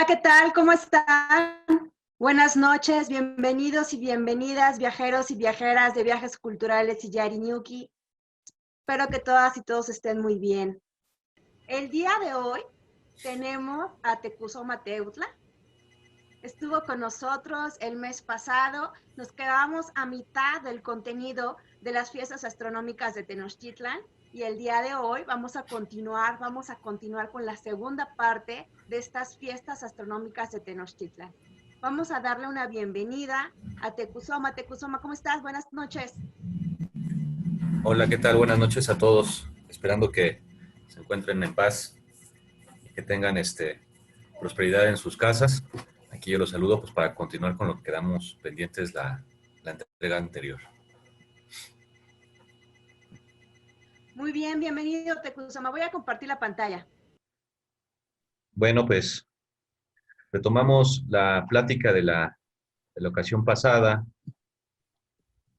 Hola, ¿qué tal? ¿Cómo están? Buenas noches, bienvenidos y bienvenidas, viajeros y viajeras de Viajes Culturales y Yariñuki. Espero que todas y todos estén muy bien. El día de hoy tenemos a Tecuzoma Teutla. Estuvo con nosotros el mes pasado. Nos quedamos a mitad del contenido de las fiestas astronómicas de Tenochtitlan. Y el día de hoy vamos a continuar con la segunda parte de estas fiestas astronómicas de Tenochtitlan. Vamos a darle una bienvenida a Tecuzoma. Tecuzoma, ¿cómo estás? Buenas noches. Hola, ¿qué tal? Buenas noches a todos. Esperando que se encuentren en paz y que tengan prosperidad en sus casas. Aquí yo los saludo pues, para continuar con lo que quedamos pendientes la entrega anterior. Muy bien, bienvenido Tecuzoma. Voy a compartir la pantalla. Bueno, pues retomamos la plática de la ocasión pasada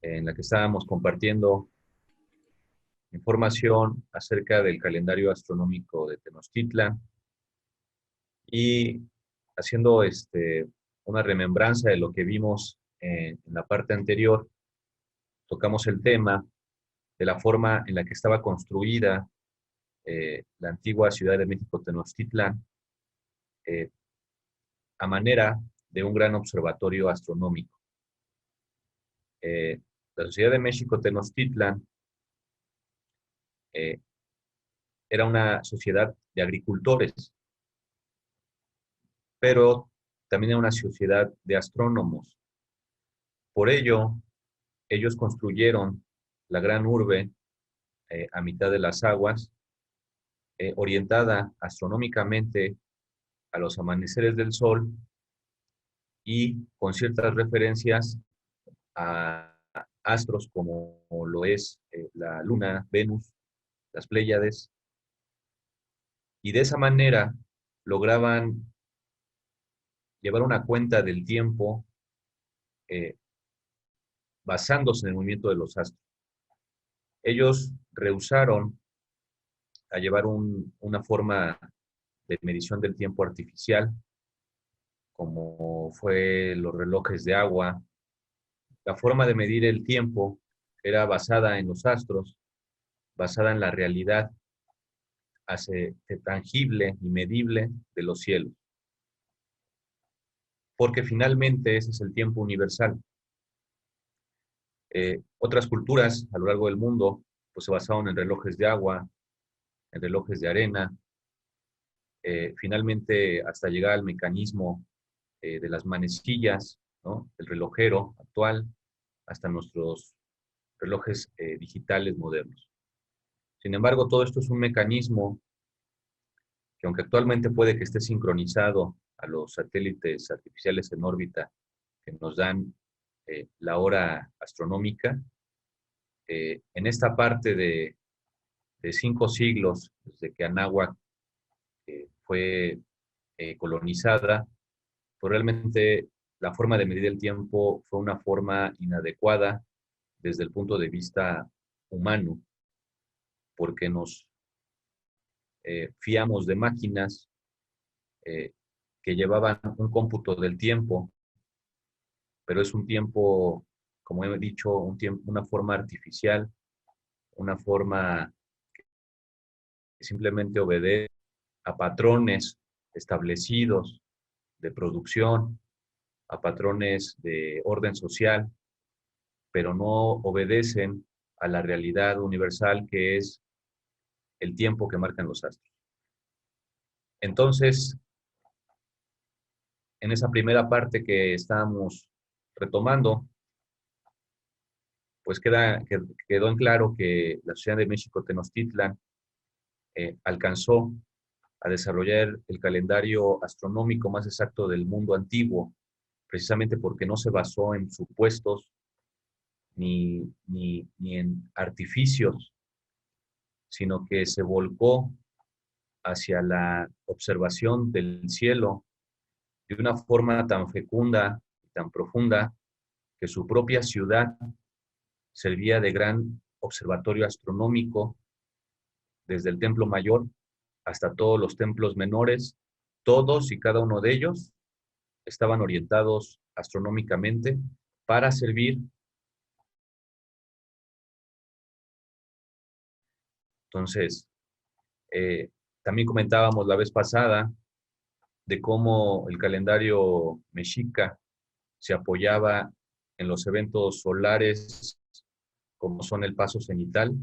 en la que estábamos compartiendo información acerca del calendario astronómico de Tenochtitlan y haciendo una remembranza de lo que vimos en la parte anterior. Tocamos el tema de la forma en la que estaba construida la antigua Ciudad de México Tenochtitlan eh, a manera de un gran observatorio astronómico. La Sociedad de México Tenochtitlan eh, era una sociedad de agricultores, pero también era una sociedad de astrónomos. Por ello, ellos construyeron la gran urbe a mitad de las aguas, orientada astronómicamente a los amaneceres del Sol y con ciertas referencias a astros como lo es la Luna, Venus, las Pléyades, y de esa manera lograban llevar una cuenta del tiempo eh, basándose en el movimiento de los astros. Ellos rehusaron a llevar una forma de medición del tiempo artificial, como fue los relojes de agua. La forma de medir el tiempo era basada en los astros, basada en la realidad tangible y medible de los cielos. Porque finalmente ese es el tiempo universal. Otras culturas a lo largo del mundo pues, se basaron en relojes de agua, en relojes de arena, finalmente hasta llegar al mecanismo de las manecillas, ¿no? El relojero actual, hasta nuestros relojes digitales modernos. Sin embargo, todo esto es un mecanismo que aunque actualmente puede que esté sincronizado a los satélites artificiales en órbita que nos dan la hora astronómica, en esta parte de 5 siglos desde que Anáhuac fue colonizada, pues realmente la forma de medir el tiempo fue una forma inadecuada desde el punto de vista humano, porque nos fiamos de máquinas que llevaban un cómputo del tiempo, pero es un tiempo, como he dicho, una forma artificial, una forma que simplemente obedece a patrones establecidos de producción, a patrones de orden social, pero no obedecen a la realidad universal que es el tiempo que marcan los astros. Entonces, en esa primera parte que estábamos retomando, pues quedó en claro que la Ciudad de México Tenochtitlan alcanzó a desarrollar el calendario astronómico más exacto del mundo antiguo, precisamente porque no se basó en supuestos ni en artificios, sino que se volcó hacia la observación del cielo de una forma tan fecunda y tan profunda que su propia ciudad servía de gran observatorio astronómico desde el templo mayor hasta todos los templos menores Todos y cada uno de ellos estaban orientados astronómicamente para servir. Entonces, también comentábamos la vez pasada de cómo el calendario mexica se apoyaba en los eventos solares como son el paso cenital,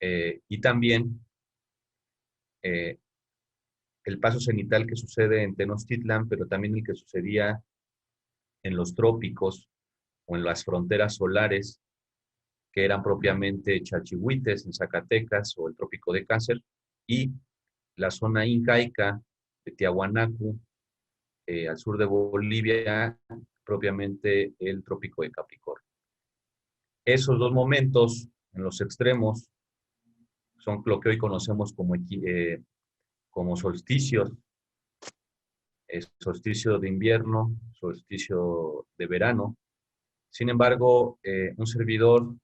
y también el paso cenital que sucede en Tenochtitlan, pero también el que sucedía en los trópicos o en las fronteras solares, que eran propiamente Chalchihuites en Zacatecas o el trópico de Cáncer, y la zona incaica de Tiahuanacu, al sur de Bolivia, propiamente el trópico de Capricornio. Esos dos momentos en los extremos son lo que hoy conocemos como solsticios, solsticio de invierno, solsticio de verano. Sin embargo, un servidor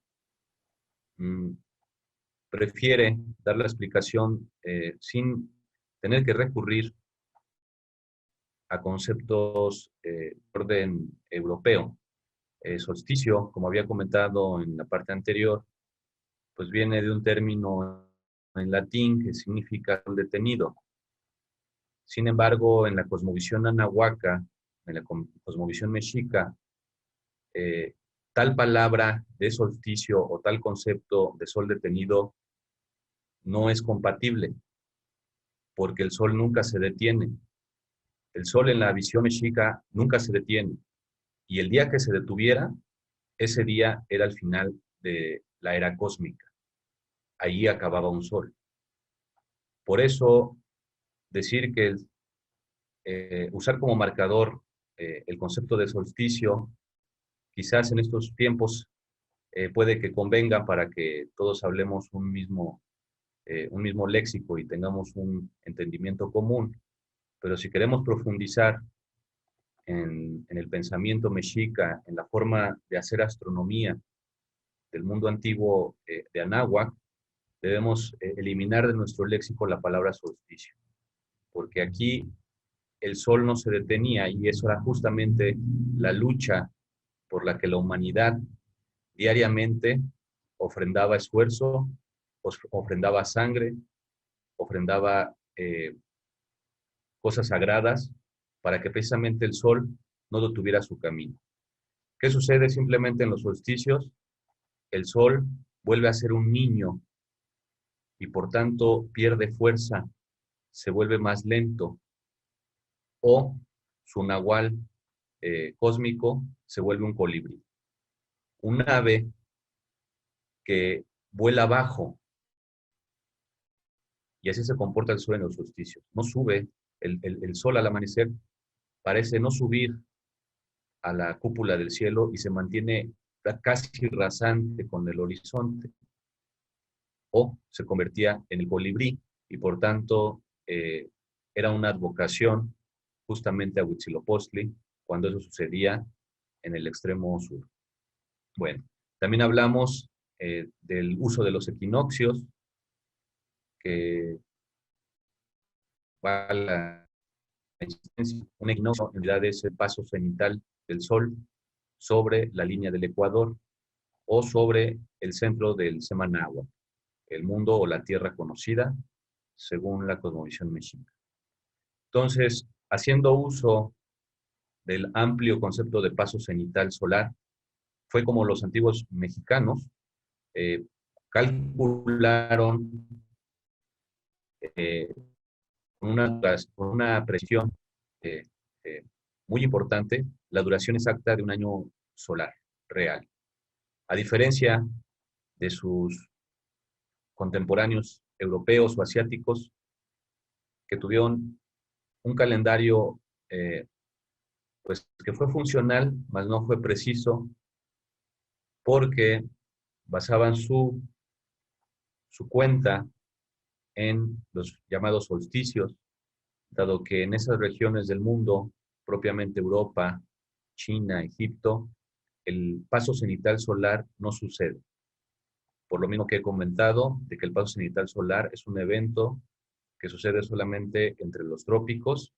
prefiere dar la explicación sin tener que recurrir a conceptos de orden europeo. Solsticio, como había comentado en la parte anterior, pues viene de un término en latín que significa sol detenido. Sin embargo, en la cosmovisión anahuaca, en la cosmovisión mexica, tal palabra de solsticio o tal concepto de sol detenido no es compatible, porque el sol nunca se detiene. El sol en la visión mexica nunca se detiene. Y el día que se detuviera, ese día era el final de la era cósmica. Ahí acababa un sol. Por eso, decir que usar como marcador el concepto de solsticio, quizás en estos tiempos puede que convenga para que todos hablemos un mismo léxico y tengamos un entendimiento común, pero si queremos profundizar en el pensamiento mexica, en la forma de hacer astronomía del mundo antiguo de Anáhuac, debemos eliminar de nuestro léxico la palabra solsticio, porque aquí el sol no se detenía y eso era justamente la lucha por la que la humanidad diariamente ofrendaba esfuerzo, ofrendaba sangre, ofrendaba cosas sagradas para que precisamente el sol no detuviera su camino. ¿Qué sucede simplemente en los solsticios? El sol vuelve a ser un niño y por tanto pierde fuerza, se vuelve más lento, o su nahual cósmico se vuelve un colibrí. Un ave que vuela bajo, y así se comporta el sol en los solsticios. No sube, el sol al amanecer parece no subir a la cúpula del cielo y se mantiene casi rasante con el horizonte, o se convertía en el colibrí y por tanto era una advocación justamente a Huitzilopochtli cuando eso sucedía en el extremo sur. Bueno, también hablamos del uso de los equinoccios, que va a la existencia. Un equinoccio en realidad es el paso cenital del Sol sobre la línea del Ecuador o sobre el centro del Semanáhuac, el mundo o la tierra conocida, según la cosmovisión mexica. Entonces, haciendo uso del amplio concepto de paso cenital solar, fue como los antiguos mexicanos calcularon con una precisión eh, eh, muy importante la duración exacta de un año solar real. A diferencia de sus contemporáneos europeos o asiáticos que tuvieron un calendario pues que fue funcional, mas no fue preciso, porque basaban su cuenta en los llamados solsticios, dado que en esas regiones del mundo, propiamente Europa, China, Egipto, el paso cenital solar no sucede. Por lo mismo que he comentado, de que el paso cenital solar es un evento que sucede solamente entre los trópicos,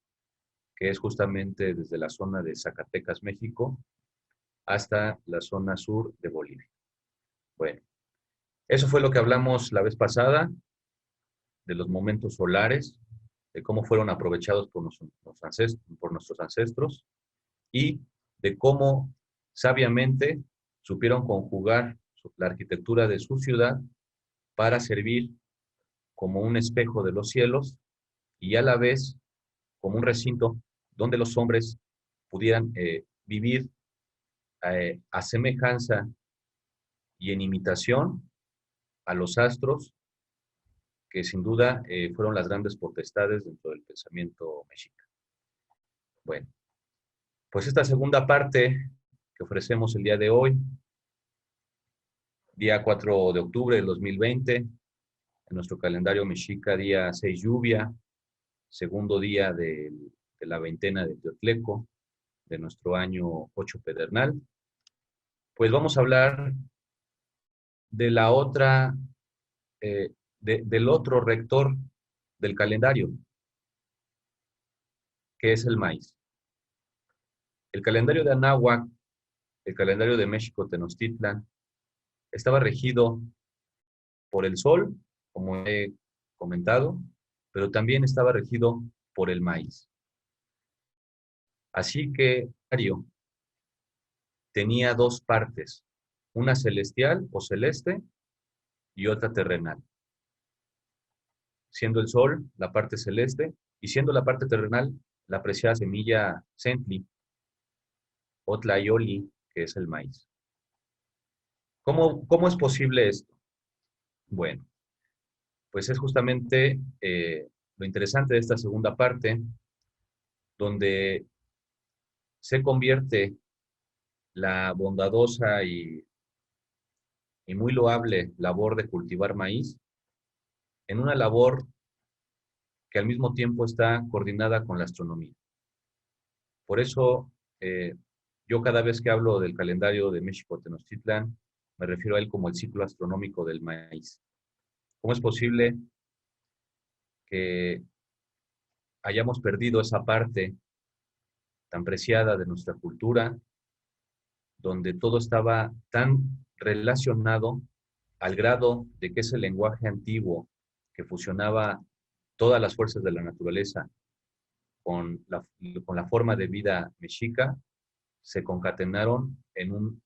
que es justamente desde la zona de Zacatecas, México, hasta la zona sur de Bolivia. Bueno, eso fue lo que hablamos la vez pasada, de los momentos solares, de cómo fueron aprovechados por nuestros ancestros y de cómo sabiamente supieron conjugar la arquitectura de su ciudad para servir como un espejo de los cielos y a la vez como un recinto donde los hombres pudieran vivir a semejanza y en imitación a los astros, que sin duda fueron las grandes potestades dentro del pensamiento mexica. Bueno, pues esta segunda parte que ofrecemos el día de hoy, día 4 de octubre del 2020, en nuestro calendario mexica, día 6 lluvia, segundo día de la veintena de Teotleco, de nuestro año 8 pedernal, pues vamos a hablar de la otra, del otro rector del calendario, que es el maíz. El calendario de Anáhuac, el calendario de México Tenochtitlan, estaba regido por el sol, como he comentado, pero también estaba regido por el maíz. Así que Mario tenía dos partes, una celestial o celeste y otra terrenal. Siendo el sol la parte celeste y siendo la parte terrenal la preciada semilla Centli o Tlayoli, que es el maíz. ¿Cómo es posible esto? Bueno, pues es justamente lo interesante de esta segunda parte, donde se convierte la bondadosa y muy loable labor de cultivar maíz en una labor que al mismo tiempo está coordinada con la astronomía. Por eso, yo cada vez que hablo del calendario de México Tenochtitlan, me refiero a él como el ciclo astronómico del maíz. ¿Cómo es posible que hayamos perdido esa parte tan preciada de nuestra cultura, donde todo estaba tan relacionado al grado de que ese lenguaje antiguo que fusionaba todas las fuerzas de la naturaleza con la forma de vida mexica, se concatenaron en un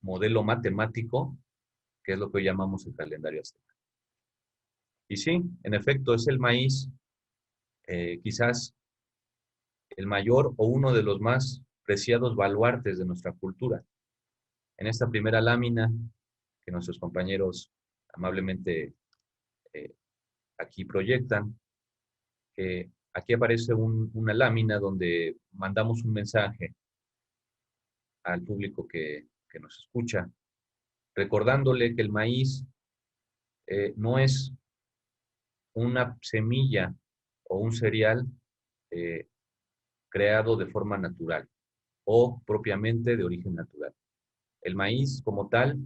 modelo matemático, que es lo que hoy llamamos el calendario azteca? Y sí, en efecto, es el maíz, quizás el mayor o uno de los más preciados baluartes de nuestra cultura. En esta primera lámina que nuestros compañeros amablemente aquí proyectan, aquí aparece una lámina donde mandamos un mensaje al público que nos escucha, recordándole que el maíz no es una semilla o un cereal creado de forma natural o propiamente de origen natural. El maíz como tal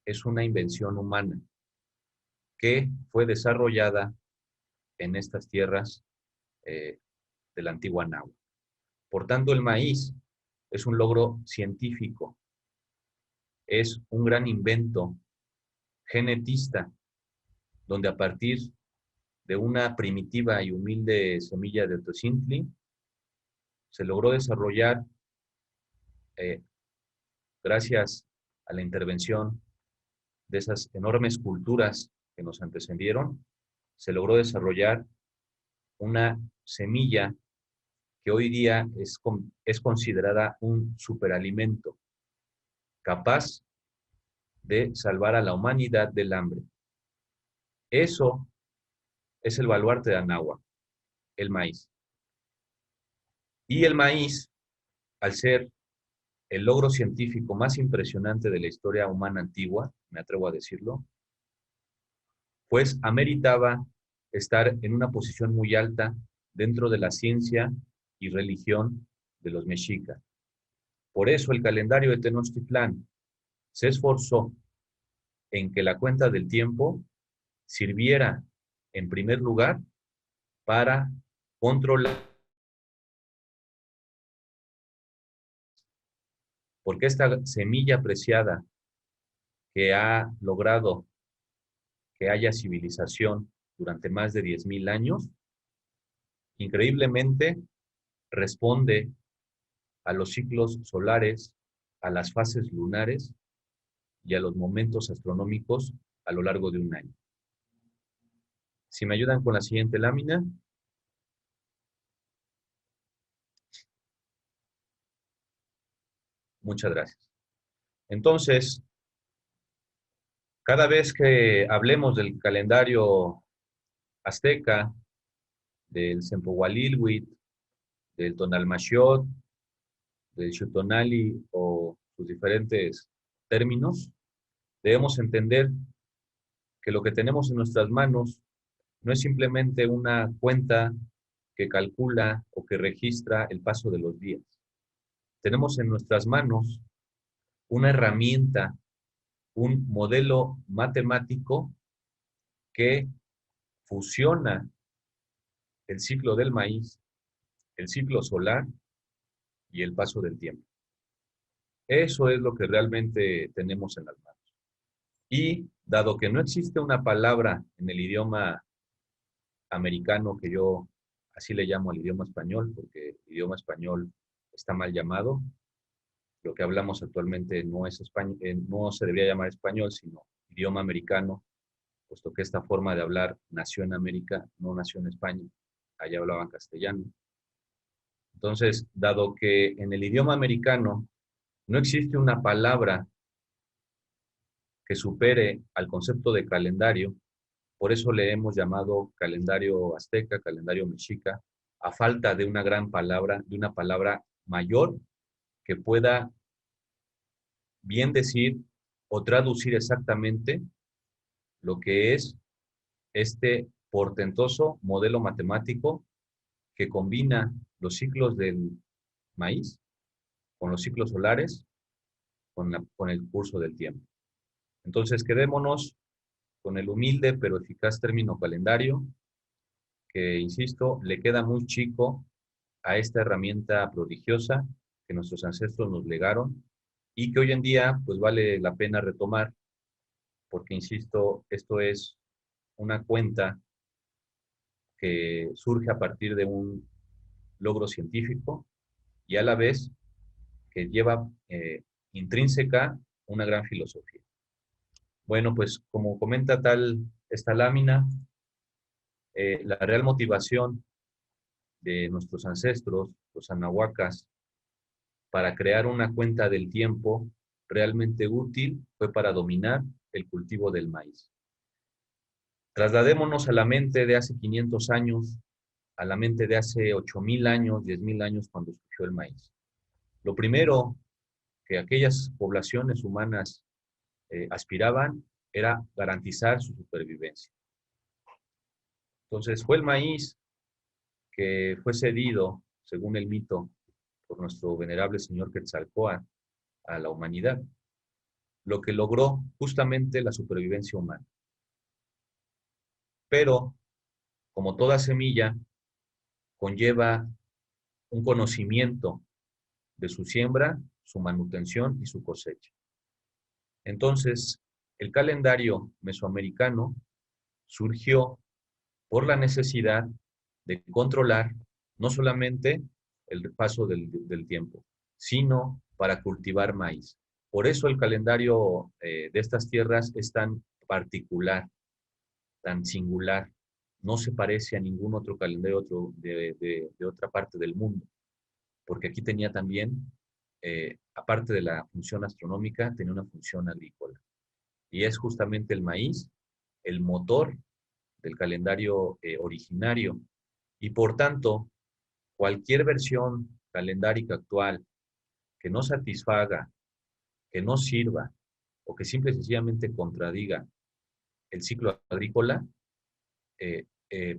es una invención humana que fue desarrollada en estas tierras de la antigua Náhuatl. Por tanto, el maíz es un logro científico, es un gran invento genetista, donde a partir de una primitiva y humilde semilla de Teocintli se logró desarrollar, gracias a la intervención de esas enormes culturas que nos antecedieron, se logró desarrollar una semilla que hoy día es considerada un superalimento capaz de salvar a la humanidad del hambre. Eso es el baluarte de Anáhuac, el maíz. Y el maíz, al ser el logro científico más impresionante de la historia humana antigua, me atrevo a decirlo, pues ameritaba estar en una posición muy alta dentro de la ciencia y religión de los mexicas. Por eso el calendario de Tenochtitlán se esforzó en que la cuenta del tiempo sirviera, en primer lugar, para controlar, porque esta semilla preciada que ha logrado que haya civilización durante más de 10,000 años, increíblemente responde a los ciclos solares, a las fases lunares y a los momentos astronómicos a lo largo de un año. Si me ayudan con la siguiente lámina. Muchas gracias. Entonces, cada vez que hablemos del calendario azteca, del Sempohualilhuitl, del Tonalmaxiot, del Xutonali o sus diferentes términos, debemos entender que lo que tenemos en nuestras manos no es simplemente una cuenta que calcula o que registra el paso de los días. Tenemos en nuestras manos una herramienta, un modelo matemático que fusiona el ciclo del maíz, el ciclo solar y el paso del tiempo. Eso es lo que realmente tenemos en las manos. Y dado que no existe una palabra en el idioma americano, que yo así le llamo al idioma español, porque el idioma español está mal llamado, lo que hablamos actualmente no es español, no se debería llamar español, sino idioma americano, puesto que esta forma de hablar nació en América, no nació en España, allá hablaban castellano. Entonces, dado que en el idioma americano no existe una palabra que supere al concepto de calendario, por eso le hemos llamado calendario azteca, calendario mexica, a falta de una gran palabra, de una palabra mayor que pueda bien decir o traducir exactamente lo que es este portentoso modelo matemático que combina los ciclos del maíz con los ciclos solares, con el curso del tiempo. Entonces, quedémonos con el humilde pero eficaz término calendario, que, insisto, le queda muy chico a esta herramienta prodigiosa que nuestros ancestros nos legaron y que hoy en día pues vale la pena retomar, porque, insisto, esto es una cuenta que surge a partir de un logro científico y a la vez que lleva intrínseca una gran filosofía. Bueno, pues como comenta esta lámina, la real motivación de nuestros ancestros, los anahuacas, para crear una cuenta del tiempo realmente útil fue para dominar el cultivo del maíz. Trasladémonos a la mente de hace 500 años, a la mente de hace 8,000 años, 10,000 años, cuando surgió el maíz. Lo primero que aquellas poblaciones humanas aspiraban era garantizar su supervivencia. Entonces fue el maíz que fue cedido, según el mito, por nuestro venerable señor Quetzalcóatl a la humanidad, lo que logró justamente la supervivencia humana. Pero, como toda semilla, conlleva un conocimiento de su siembra, su manutención y su cosecha. Entonces, el calendario mesoamericano surgió por la necesidad de controlar no solamente el paso del tiempo, sino para cultivar maíz. Por eso el calendario de estas tierras es tan particular, tan singular. No se parece a ningún otro calendario de otra parte del mundo, porque aquí tenía también, aparte de la función astronómica, tenía una función agrícola. Y es justamente el maíz el motor del calendario originario. Y por tanto, cualquier versión calendárica actual que no satisfaga, que no sirva o que simple y sencillamente contradiga el ciclo agrícola,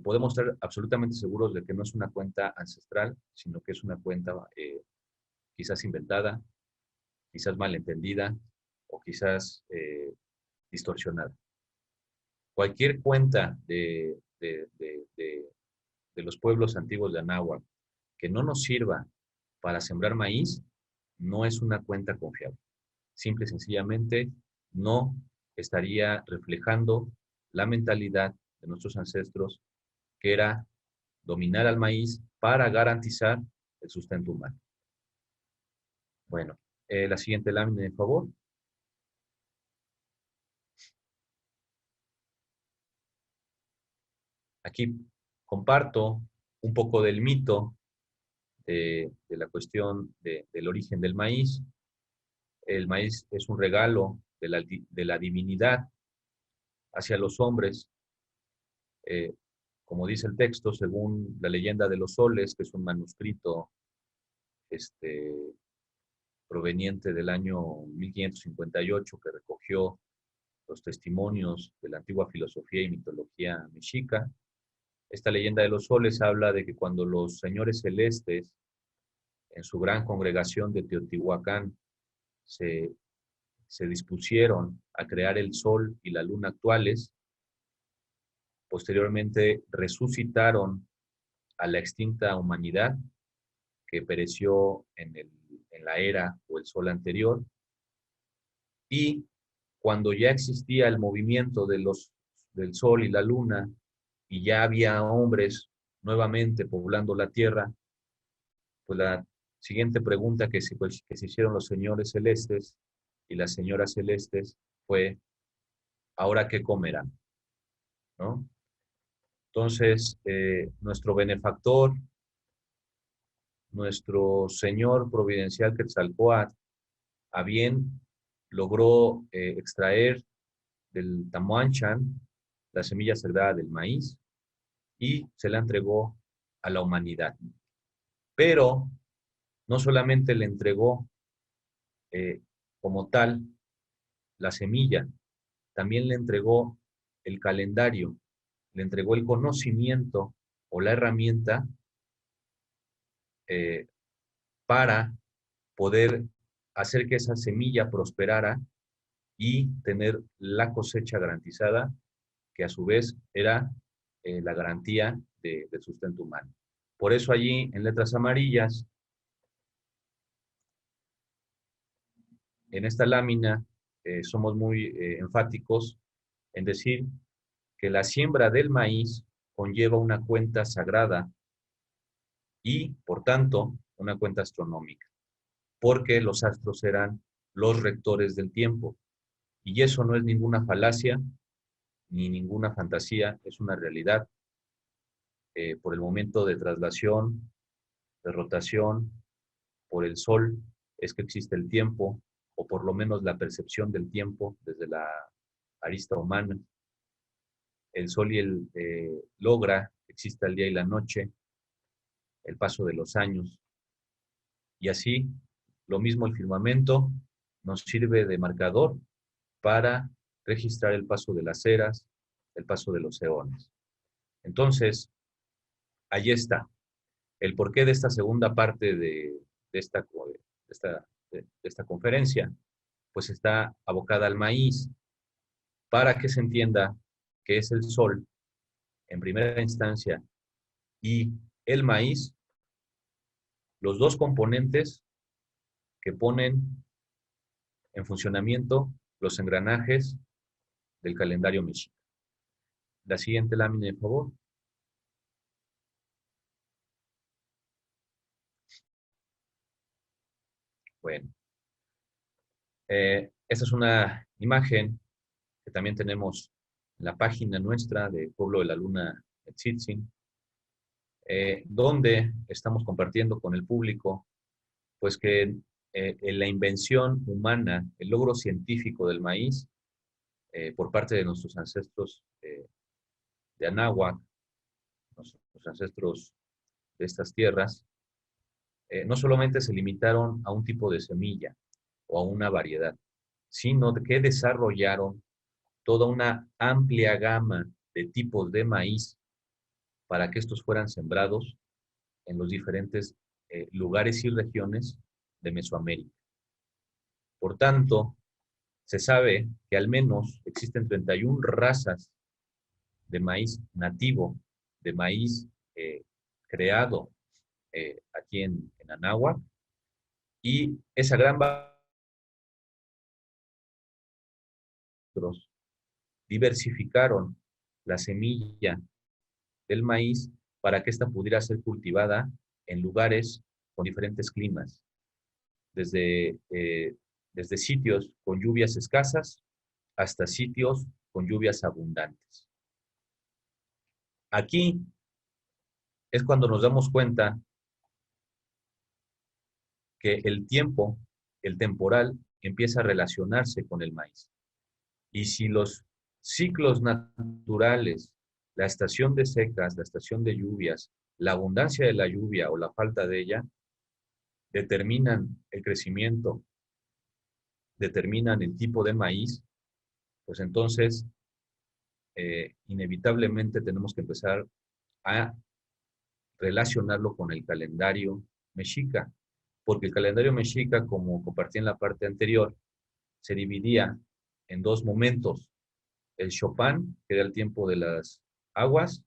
podemos estar absolutamente seguros de que no es una cuenta ancestral, sino que es una cuenta quizás inventada, quizás malentendida o quizás distorsionada. Cualquier cuenta de de los pueblos antiguos de Anáhuac que no nos sirva para sembrar maíz, no es una cuenta confiable. Simple y sencillamente no estaría reflejando la mentalidad de nuestros ancestros, que era dominar al maíz para garantizar el sustento humano. Bueno, la siguiente lámina, por favor. Aquí comparto un poco del mito de la cuestión del origen del maíz. El maíz es un regalo de la divinidad hacia los hombres, como dice el texto, según la leyenda de los soles, que es un manuscrito proveniente del año 1558, que recogió los testimonios de la antigua filosofía y mitología mexica. Esta leyenda de los soles habla de que cuando los señores celestes, en su gran congregación de Teotihuacán, se dispusieron a crear el sol y la luna actuales, posteriormente resucitaron a la extinta humanidad que pereció en la era o el sol anterior, y cuando ya existía el movimiento del sol y la luna y ya había hombres nuevamente poblando la tierra, pues la siguiente pregunta que se hicieron los señores celestes y las señoras celestes fue: ¿ahora qué comerán? ¿No? Entonces, nuestro benefactor, nuestro Señor providencial Quetzalcóatl, a bien logró extraer del Tamuanchan la semilla sagrada del maíz y se la entregó a la humanidad. Pero no solamente le entregó como tal la semilla, también le entregó el calendario, le entregó el conocimiento o la herramienta para poder hacer que esa semilla prosperara y tener la cosecha garantizada, que a su vez era la garantía del sustento humano. Por eso allí, en letras amarillas, en esta lámina, somos muy enfáticos en decir que la siembra del maíz conlleva una cuenta sagrada y, por tanto, una cuenta astronómica, porque los astros eran los rectores del tiempo. Y eso no es ninguna falacia ni ninguna fantasía, es una realidad. Por el momento de traslación, de rotación, por el Sol, es que existe el tiempo, o por lo menos la percepción del tiempo desde la arista humana. El Sol logra que exista el día y la noche, el paso de los años. Y así, lo mismo el firmamento nos sirve de marcador para registrar el paso de las eras, el paso de los eones. Entonces, ahí está el porqué de esta segunda parte de esta conferencia, pues está abocada al maíz, para que se entienda que es el sol en primera instancia y el maíz, los dos componentes que ponen en funcionamiento los engranajes del calendario mexica. La siguiente lámina, por favor. Bueno, esta es una imagen que también tenemos en la página nuestra de Pueblo de la Luna Tzitzin, donde estamos compartiendo con el público, pues que en la invención humana, el logro científico del maíz, por parte de nuestros ancestros de Anáhuac, nuestros ancestros de estas tierras, no solamente se limitaron a un tipo de semilla o a una variedad, sino que desarrollaron toda una amplia gama de tipos de maíz para que estos fueran sembrados en los diferentes lugares y regiones de Mesoamérica. Por tanto, se sabe que al menos existen 31 razas de maíz nativo, de maíz creado aquí en Anáhuac, y esa gran diversificaron la semilla del maíz para que ésta pudiera ser cultivada en lugares con diferentes climas, desde sitios con lluvias escasas hasta sitios con lluvias abundantes. Aquí es cuando nos damos cuenta que el tiempo, el temporal, empieza a relacionarse con el maíz. Y si los ciclos naturales, la estación de secas, la estación de lluvias, la abundancia de la lluvia o la falta de ella, determinan el crecimiento, determinan el tipo de maíz, pues entonces inevitablemente tenemos que empezar a relacionarlo con el calendario mexica, porque el calendario mexica, como compartí en la parte anterior, se dividía en dos momentos: el Chopán, que era el tiempo de las aguas,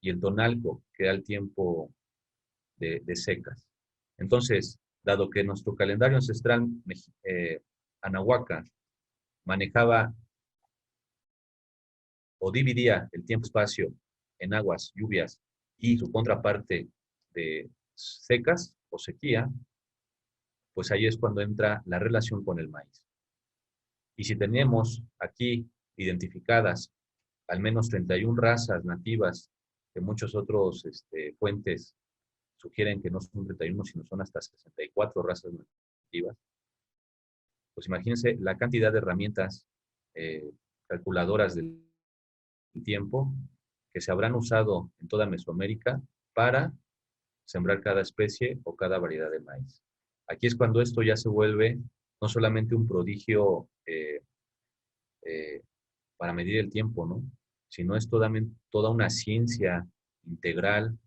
y el Tonalco, que era el tiempo de secas. Entonces, dado que nuestro calendario ancestral anahuaca manejaba o dividía el tiempo-espacio en aguas, lluvias, y su contraparte de secas o sequía, pues ahí es cuando entra la relación con el maíz. Y si tenemos aquí identificadas al menos 31 razas nativas, que muchos otros fuentes sugieren que no son 31, sino son hasta 64 razas nativas, pues imagínense la cantidad de herramientas calculadoras del tiempo que se habrán usado en toda Mesoamérica para sembrar cada especie o cada variedad de maíz. Aquí es cuando esto ya se vuelve no solamente un prodigio para medir el tiempo, ¿no? Sino es toda una ciencia integral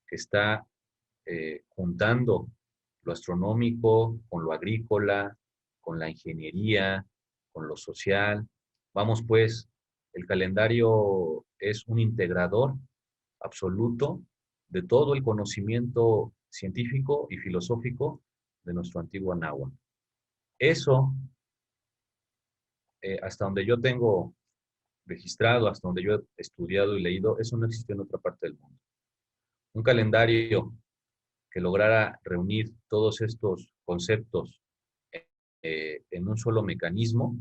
que está juntando lo astronómico con lo agrícola, con la ingeniería, con lo social. Vamos pues, el calendario es un integrador absoluto de todo el conocimiento científico y filosófico de nuestro antiguo Anáhuac. Eso, hasta donde yo tengo registrado, hasta donde yo he estudiado y leído, eso no existe en otra parte del mundo. Un calendario que lograra reunir todos estos conceptos en un solo mecanismo,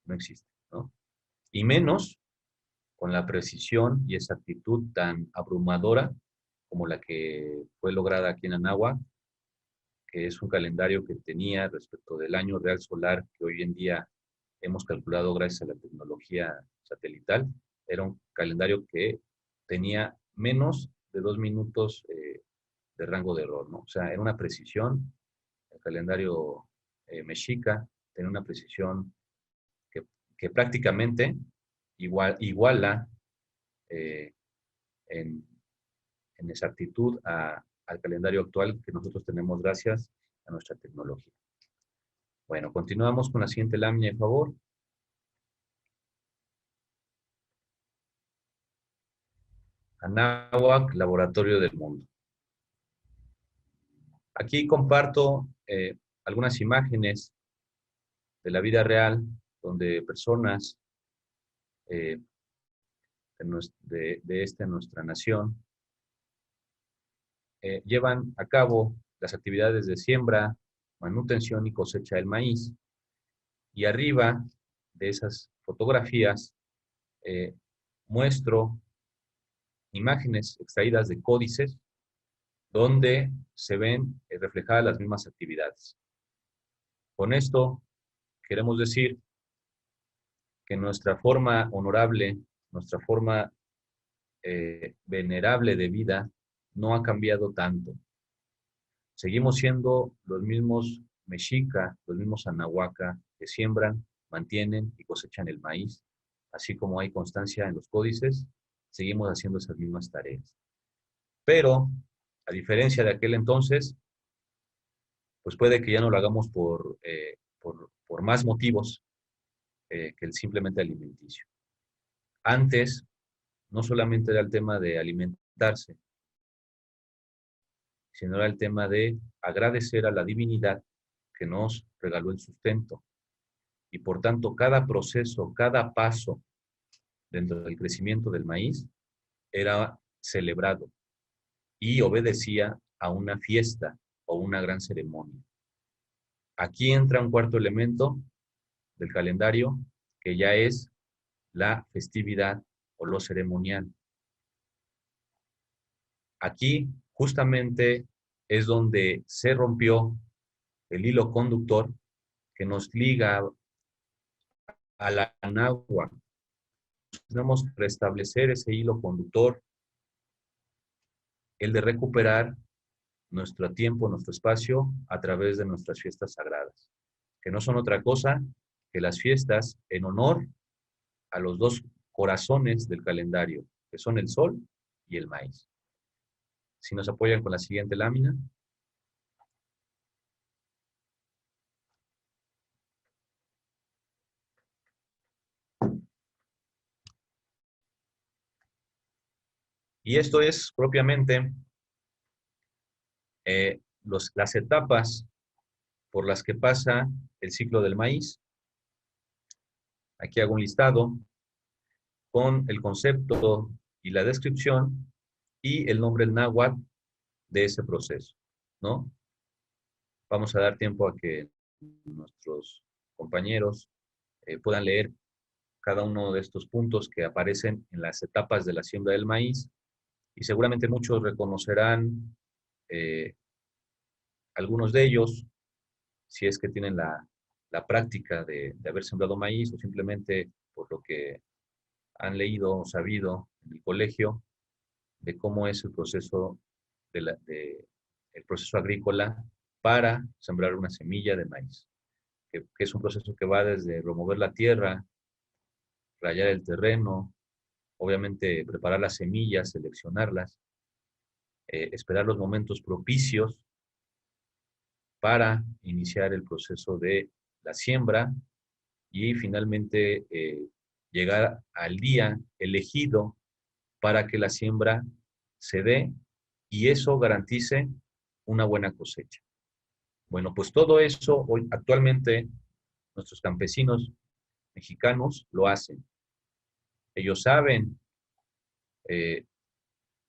no existe, ¿no? Y menos con la precisión y exactitud tan abrumadora como la que fue lograda aquí en Anáhuac, que es un calendario que tenía respecto del año real solar que hoy en día hemos calculado gracias a la tecnología satelital. Era un calendario que tenía menos de 2 minutos de rango de error, ¿no? O sea, era una precisión. El calendario mexica tenía una precisión que prácticamente iguala eh, en, en exactitud al calendario actual que nosotros tenemos gracias a nuestra tecnología. Bueno, continuamos con la siguiente lámina, de favor. Anáhuac, Laboratorio del Mundo. Aquí comparto algunas imágenes de la vida real donde personas de nuestra nación llevan a cabo las actividades de siembra, manutención y cosecha del maíz. Y arriba de esas fotografías muestro imágenes extraídas de códices donde se ven reflejadas las mismas actividades. Con esto queremos decir que nuestra forma honorable, nuestra forma venerable de vida no ha cambiado tanto. Seguimos siendo los mismos mexica, los mismos anahuaca que siembran, mantienen y cosechan el maíz, así como hay constancia en los códices, seguimos haciendo esas mismas tareas. Pero, a diferencia de aquel entonces, pues puede que ya no lo hagamos por más motivos que el simplemente alimenticio. Antes, no solamente era el tema de alimentarse, sino era el tema de agradecer a la divinidad que nos regaló el sustento. Y por tanto, cada proceso, cada paso dentro del crecimiento del maíz era celebrado y obedecía a una fiesta o una gran ceremonia. Aquí entra un cuarto elemento del calendario, que ya es la festividad o lo ceremonial. Aquí justamente es donde se rompió el hilo conductor que nos liga a la náhuatl. Tenemos que restablecer ese hilo conductor, el de recuperar nuestro tiempo, nuestro espacio a través de nuestras fiestas sagradas, que no son otra cosa que las fiestas en honor a los dos corazones del calendario, que son el sol y el maíz. Si nos apoyan con la siguiente lámina. Y esto es propiamente las etapas por las que pasa el ciclo del maíz. Aquí hago un listado con el concepto y la descripción y el nombre en náhuatl de ese proceso, ¿no? Vamos a dar tiempo a que nuestros compañeros puedan leer cada uno de estos puntos que aparecen en las etapas de la siembra del maíz, y seguramente muchos reconocerán algunos de ellos, si es que tienen la práctica de haber sembrado maíz o simplemente por lo que han leído o sabido en el colegio de cómo es el proceso, el proceso agrícola para sembrar una semilla de maíz, que es un proceso que va desde remover la tierra, rayar el terreno, obviamente preparar las semillas, seleccionarlas, esperar los momentos propicios para iniciar el proceso de la siembra y finalmente llegar al día elegido para que la siembra se dé y eso garantice una buena cosecha. Bueno, pues todo eso hoy actualmente nuestros campesinos mexicanos lo hacen. Ellos saben eh,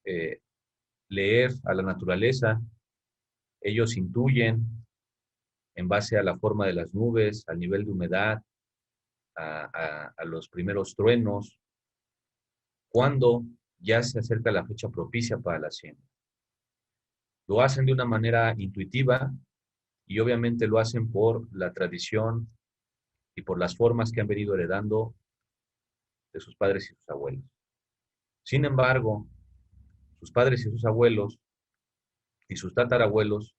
eh, leer a la naturaleza, ellos intuyen en base a la forma de las nubes, al nivel de humedad, a los primeros truenos, cuando ya se acerca la fecha propicia para la siembra. Lo hacen de una manera intuitiva y obviamente lo hacen por la tradición y por las formas que han venido heredando de sus padres y sus abuelos. Sin embargo, sus padres y sus abuelos y sus tatarabuelos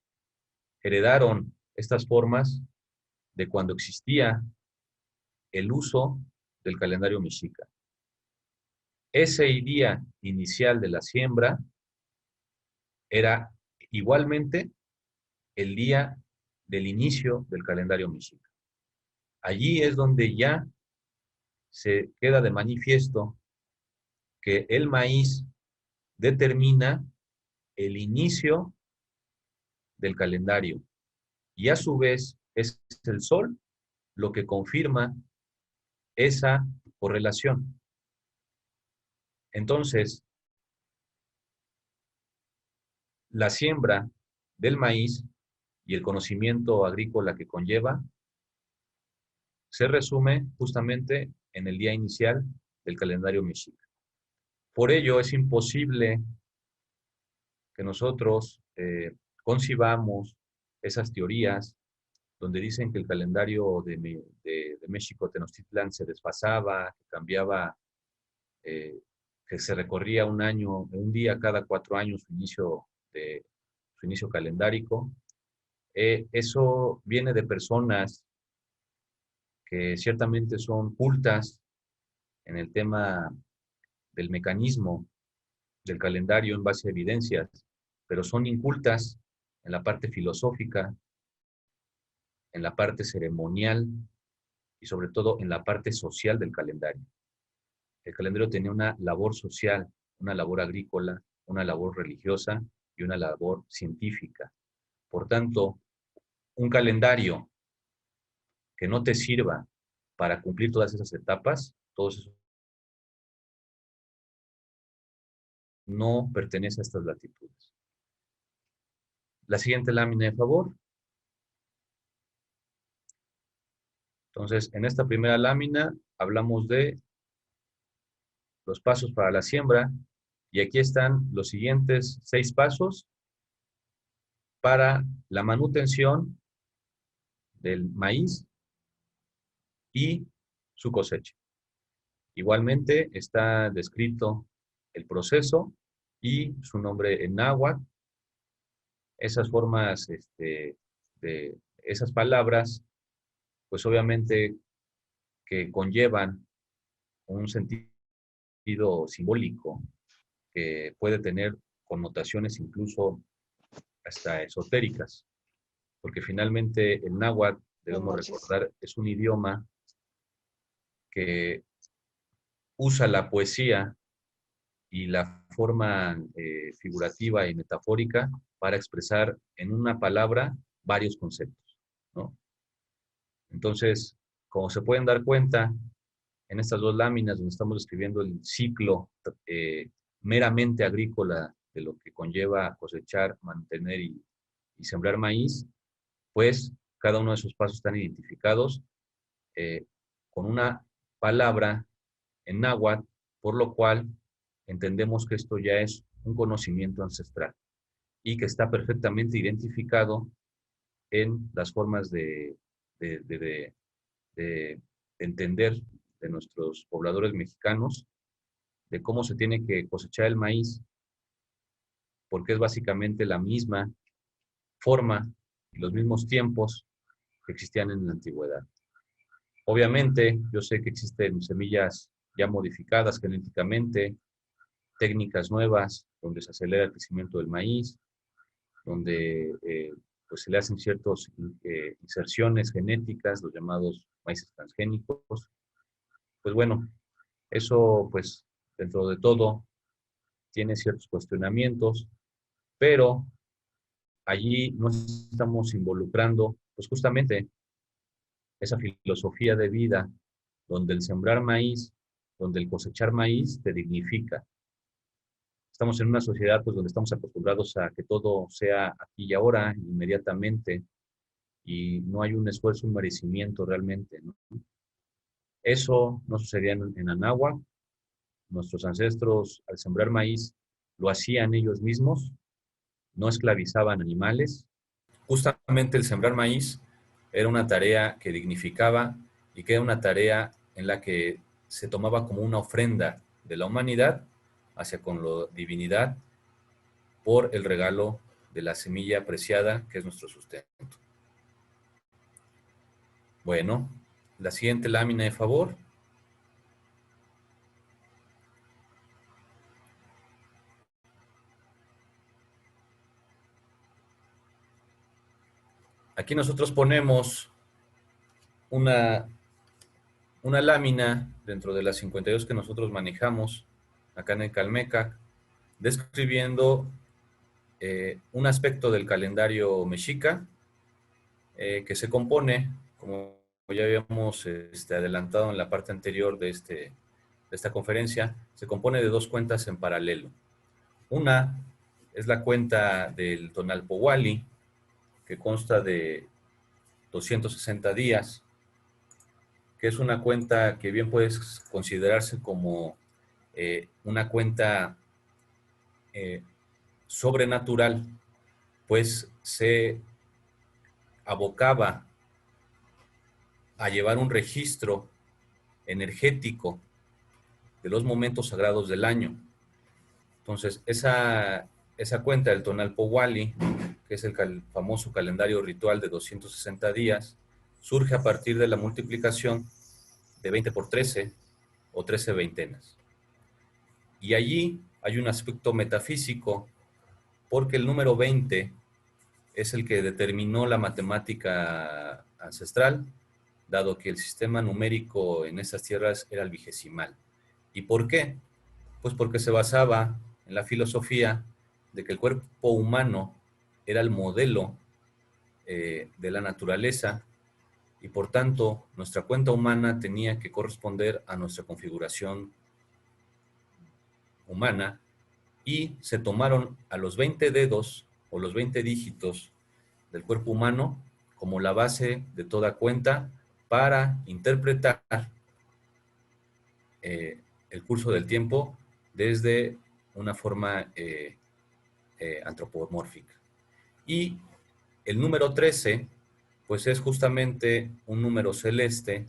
heredaron estas formas de cuando existía el uso del calendario mexica. Ese día inicial de la siembra era igualmente el día del inicio del calendario mexica. Allí es donde ya se queda de manifiesto que el maíz determina el inicio del calendario y a su vez es el sol lo que confirma esa correlación. Entonces, la siembra del maíz y el conocimiento agrícola que conlleva se resume justamente en el día inicial del calendario mexica. Por ello es imposible que nosotros concibamos esas teorías donde dicen que el calendario de México Tenochtitlán se desfasaba, que cambiaba, que se recorría un día cada 4 años su inicio calendárico. Eso viene de personas que ciertamente son cultas en el tema del mecanismo del calendario en base a evidencias, pero son incultas en la parte filosófica, en la parte ceremonial y sobre todo en la parte social del calendario. El calendario tenía una labor social, una labor agrícola, una labor religiosa y una labor científica. Por tanto, un calendario que no te sirva para cumplir todas esas etapas, todos esos, no pertenece a estas latitudes. La siguiente lámina, de favor. Entonces, en esta primera lámina hablamos de los pasos para la siembra y aquí están los siguientes 6 pasos para la manutención del maíz y su cosecha. Igualmente está descrito el proceso y su nombre en náhuatl. Esas formas, de esas palabras, pues obviamente que conllevan un sentido simbólico que puede tener connotaciones incluso hasta esotéricas, porque finalmente el náhuatl, debemos recordar, es un idioma que usa la poesía y la forma figurativa y metafórica para expresar en una palabra varios conceptos, ¿no? Entonces, como se pueden dar cuenta, en estas 2 láminas donde estamos describiendo el ciclo meramente agrícola de lo que conlleva cosechar, mantener y sembrar maíz, pues cada uno de esos pasos están identificados con una palabra en náhuatl, por lo cual entendemos que esto ya es un conocimiento ancestral y que está perfectamente identificado en las formas de entender de nuestros pobladores mexicanos, de cómo se tiene que cosechar el maíz, porque es básicamente la misma forma y los mismos tiempos que existían en la antigüedad. Obviamente, yo sé que existen semillas ya modificadas genéticamente, técnicas nuevas donde se acelera el crecimiento del maíz, donde pues se le hacen ciertas inserciones genéticas, los llamados maíces transgénicos. Pues bueno, eso pues dentro de todo tiene ciertos cuestionamientos, pero allí no estamos involucrando pues justamente esa filosofía de vida donde el sembrar maíz, donde el cosechar maíz te dignifica. Estamos en una sociedad pues donde estamos acostumbrados a que todo sea aquí y ahora, inmediatamente, y no hay un esfuerzo, un merecimiento realmente, ¿no? Eso no sucedía en Anáhuac. Nuestros ancestros, al sembrar maíz, lo hacían ellos mismos, no esclavizaban animales. Justamente el sembrar maíz era una tarea que dignificaba y que era una tarea en la que se tomaba como una ofrenda de la humanidad hacia con la divinidad por el regalo de la semilla preciada que es nuestro sustento. Bueno, la siguiente lámina, de favor. Aquí nosotros ponemos una lámina dentro de las 52 que nosotros manejamos acá en el Calmecac, describiendo un aspecto del calendario mexica que se compone, como ya habíamos adelantado en la parte anterior de esta conferencia, se compone de 2 cuentas en paralelo. Una es la cuenta del Tonalpohualli, que consta de 260 días, que es una cuenta que bien puede considerarse como una cuenta sobrenatural, pues se abocaba a llevar un registro energético de los momentos sagrados del año. Entonces, esa cuenta del Tonalpohualli, que es el famoso calendario ritual de 260 días, surge a partir de la multiplicación de 20 por 13 o 13 veintenas. Y allí hay un aspecto metafísico, porque el número 20 es el que determinó la matemática ancestral, dado que el sistema numérico en estas tierras era el vigesimal. ¿Y por qué? Pues porque se basaba en la filosofía de que el cuerpo humano era el modelo de la naturaleza y por tanto nuestra cuenta humana tenía que corresponder a nuestra configuración humana y se tomaron a los 20 dedos o los 20 dígitos del cuerpo humano como la base de toda cuenta para interpretar el curso del tiempo desde una forma antropomórfica. Y el número 13, pues es justamente un número celeste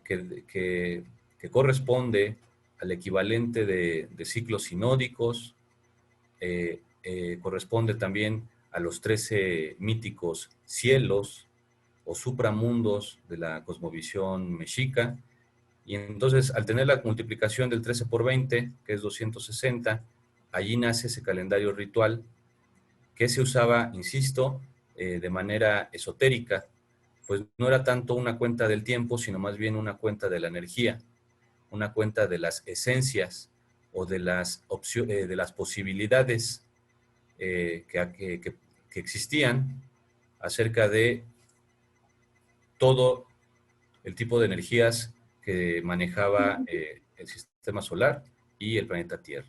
que corresponde al equivalente de ciclos sinódicos, corresponde también a los 13 míticos cielos o supramundos de la cosmovisión mexica. Y entonces, al tener la multiplicación del 13 por 20, que es 260, allí nace ese calendario ritual que se usaba, insisto, de manera esotérica, pues no era tanto una cuenta del tiempo, sino más bien una cuenta de la energía, una cuenta de las esencias o de las posibilidades que existían acerca de todo el tipo de energías que manejaba el sistema solar y el planeta Tierra.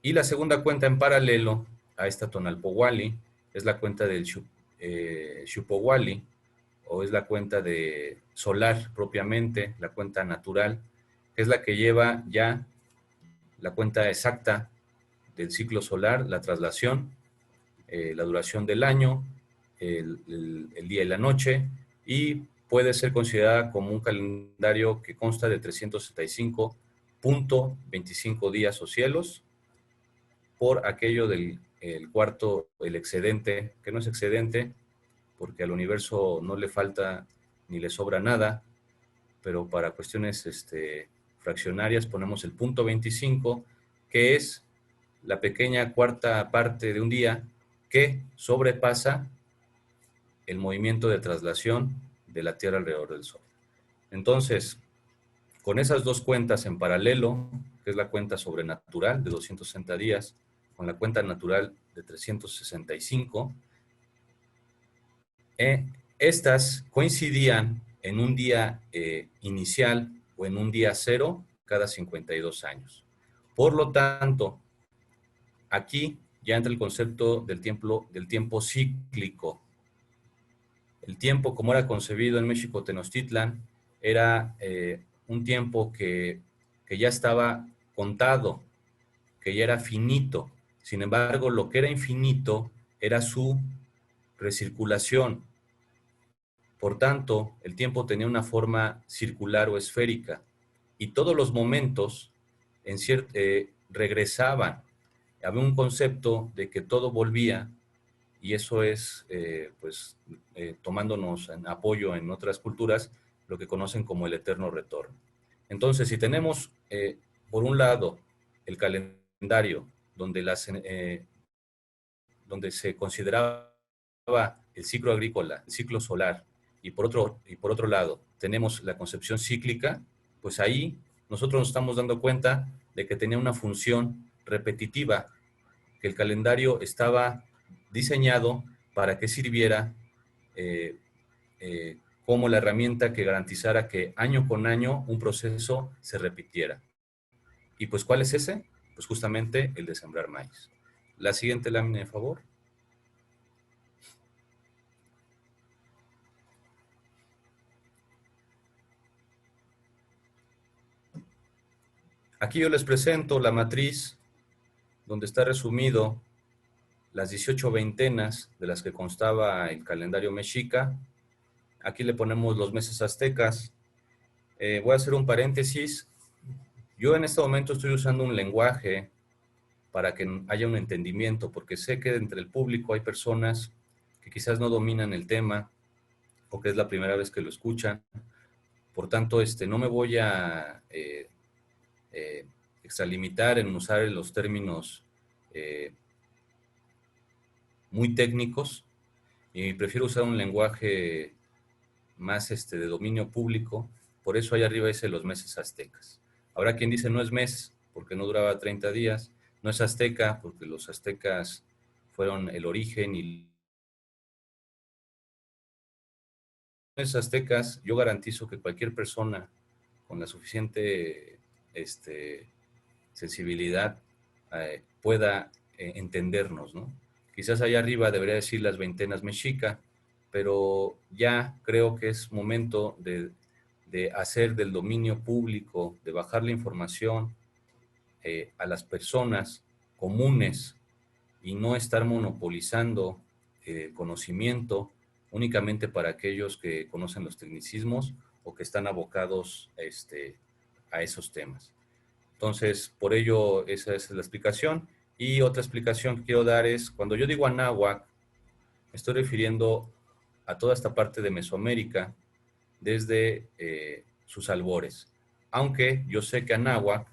Y la segunda cuenta en paralelo a esta Tonalpowali es la cuenta del Xupowali, o es la cuenta de solar propiamente, la cuenta natural, que es la que lleva ya la cuenta exacta del ciclo solar, la traslación, la duración del año, el día y la noche, y puede ser considerada como un calendario que consta de 365.25 días o cielos, por aquello del cuarto, el excedente, que no es excedente, porque al universo no le falta ni le sobra nada, pero para cuestiones fraccionarias ponemos el punto 25, que es la pequeña cuarta parte de un día que sobrepasa el movimiento de traslación de la Tierra alrededor del Sol. Entonces, con esas dos cuentas en paralelo, que es la cuenta sobrenatural de 260 días, con la cuenta natural de 365, estas coincidían en un día inicial o en un día cero cada 52 años. Por lo tanto, aquí ya entra el concepto del tiempo cíclico. El tiempo, como era concebido en México Tenochtitlan, era un tiempo que ya estaba contado, que ya era finito. Sin embargo, lo que era infinito era su recirculación. Por tanto, el tiempo tenía una forma circular o esférica y todos los momentos regresaban. Había un concepto de que todo volvía, y eso es, tomándonos en apoyo en otras culturas, lo que conocen como el eterno retorno. Entonces, si tenemos, por un lado, el calendario donde se consideraba el ciclo agrícola, el ciclo solar, y por otro lado tenemos la concepción cíclica, pues ahí nosotros nos estamos dando cuenta de que tenía una función repetitiva, que el calendario estaba diseñado para que sirviera como la herramienta que garantizara que año con año un proceso se repitiera. ¿Y pues cuál es ese? Pues justamente el de sembrar maíz. La siguiente lámina, de favor. Aquí yo les presento la matriz donde está resumido las 18 veintenas de las que constaba el calendario mexica. Aquí le ponemos los meses aztecas. Voy a hacer un paréntesis. Yo en este momento estoy usando un lenguaje para que haya un entendimiento, porque sé que entre el público hay personas que quizás no dominan el tema o que es la primera vez que lo escuchan. Por tanto, no me voy a extralimitar en usar los términos muy técnicos, y prefiero usar un lenguaje más de dominio público. Por eso ahí arriba dice los meses aztecas. Habrá quien dice no es mes, porque no duraba 30 días, No es azteca, porque los aztecas fueron el origen y los aztecas, yo garantizo que cualquier persona con la suficiente sensibilidad pueda entendernos, ¿no? Quizás allá arriba debería decir las veintenas mexica, pero ya creo que es momento de hacer del dominio público, de bajar la información a las personas comunes y no estar monopolizando conocimiento únicamente para aquellos que conocen los tecnicismos o que están abocados a esos temas. Entonces, por ello, esa es la explicación. Y otra explicación que quiero dar es, cuando yo digo Anáhuac, me estoy refiriendo a toda esta parte de Mesoamérica desde sus albores. Aunque yo sé que Anáhuac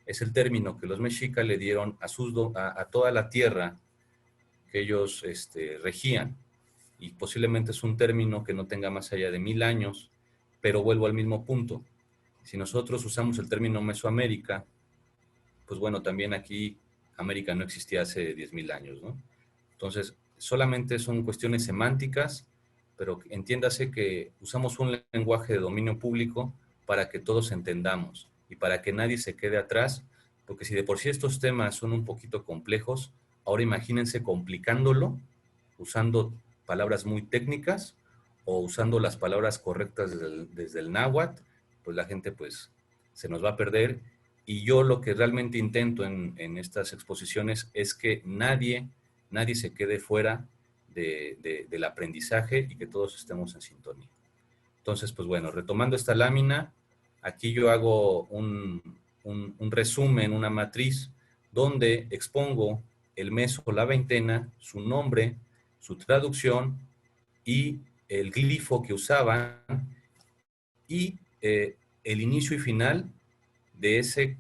es el término que los mexicas le dieron a toda la tierra que ellos regían. Y posiblemente es un término que no tenga más allá de 1000 años, pero vuelvo al mismo punto. Si nosotros usamos el término Mesoamérica, pues bueno, también aquí América no existía hace 10,000 años, ¿no? Entonces, solamente son cuestiones semánticas, pero entiéndase que usamos un lenguaje de dominio público para que todos entendamos y para que nadie se quede atrás, porque si de por sí estos temas son un poquito complejos, ahora imagínense complicándolo, usando palabras muy técnicas o usando las palabras correctas desde el náhuatl, pues la gente pues se nos va a perder. Y yo lo que realmente intento en estas exposiciones es que nadie se quede fuera del aprendizaje y que todos estemos en sintonía. Entonces, pues bueno, retomando esta lámina, aquí yo hago un resumen, una matriz, donde expongo el mes o la veintena, su nombre, su traducción y el glifo que usaban y el inicio y final de ese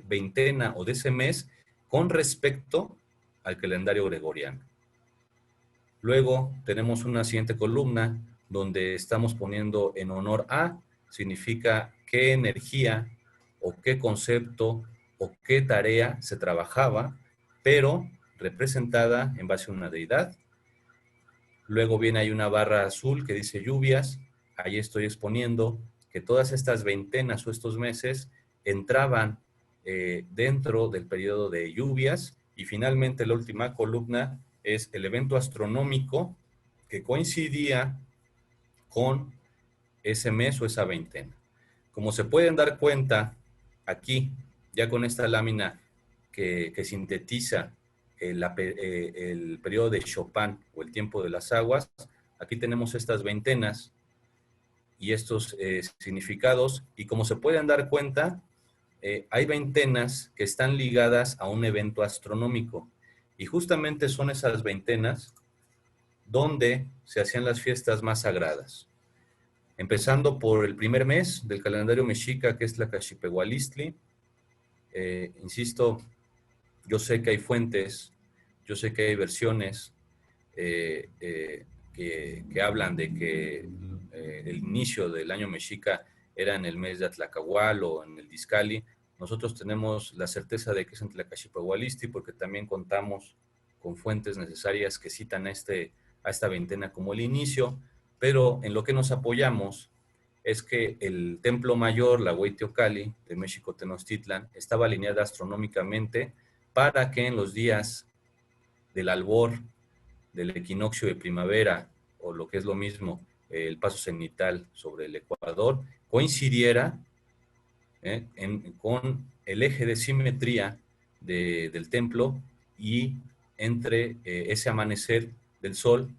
veintena o de ese mes con respecto al calendario gregoriano. Luego tenemos una siguiente columna donde estamos poniendo en honor a, significa qué energía o qué concepto o qué tarea se trabajaba, pero representada en base a una deidad. Luego viene ahí una barra azul que dice lluvias. Ahí estoy exponiendo que todas estas veintenas o estos meses entraban dentro del periodo de lluvias. Y finalmente la última columna es el evento astronómico que coincidía con ese mes o esa veintena. Como se pueden dar cuenta aquí, ya con esta lámina que sintetiza el periodo de Chopin o el tiempo de las aguas, aquí tenemos estas veintenas y estos significados, y como se pueden dar cuenta, hay veintenas que están ligadas a un evento astronómico, y justamente son esas veintenas donde se hacían las fiestas más sagradas. Empezando por el primer mes del calendario mexica, que es la Cachipehualistli. Insisto, yo sé que hay fuentes, yo sé que hay versiones que hablan de que el inicio del año mexica era en el mes de Atlacahual o en el Dizcali. Nosotros tenemos la certeza de que es en Tlacachipehualistli porque también contamos con fuentes necesarias que citan a esta veintena como el inicio, pero en lo que nos apoyamos es que el templo mayor, la Hueyteocalli de México Tenochtitlan, estaba alineada astronómicamente para que en los días del albor, del equinoccio de primavera, o lo que es lo mismo, el paso cenital sobre el ecuador, coincidiera con el eje de simetría del templo y entre ese amanecer del sol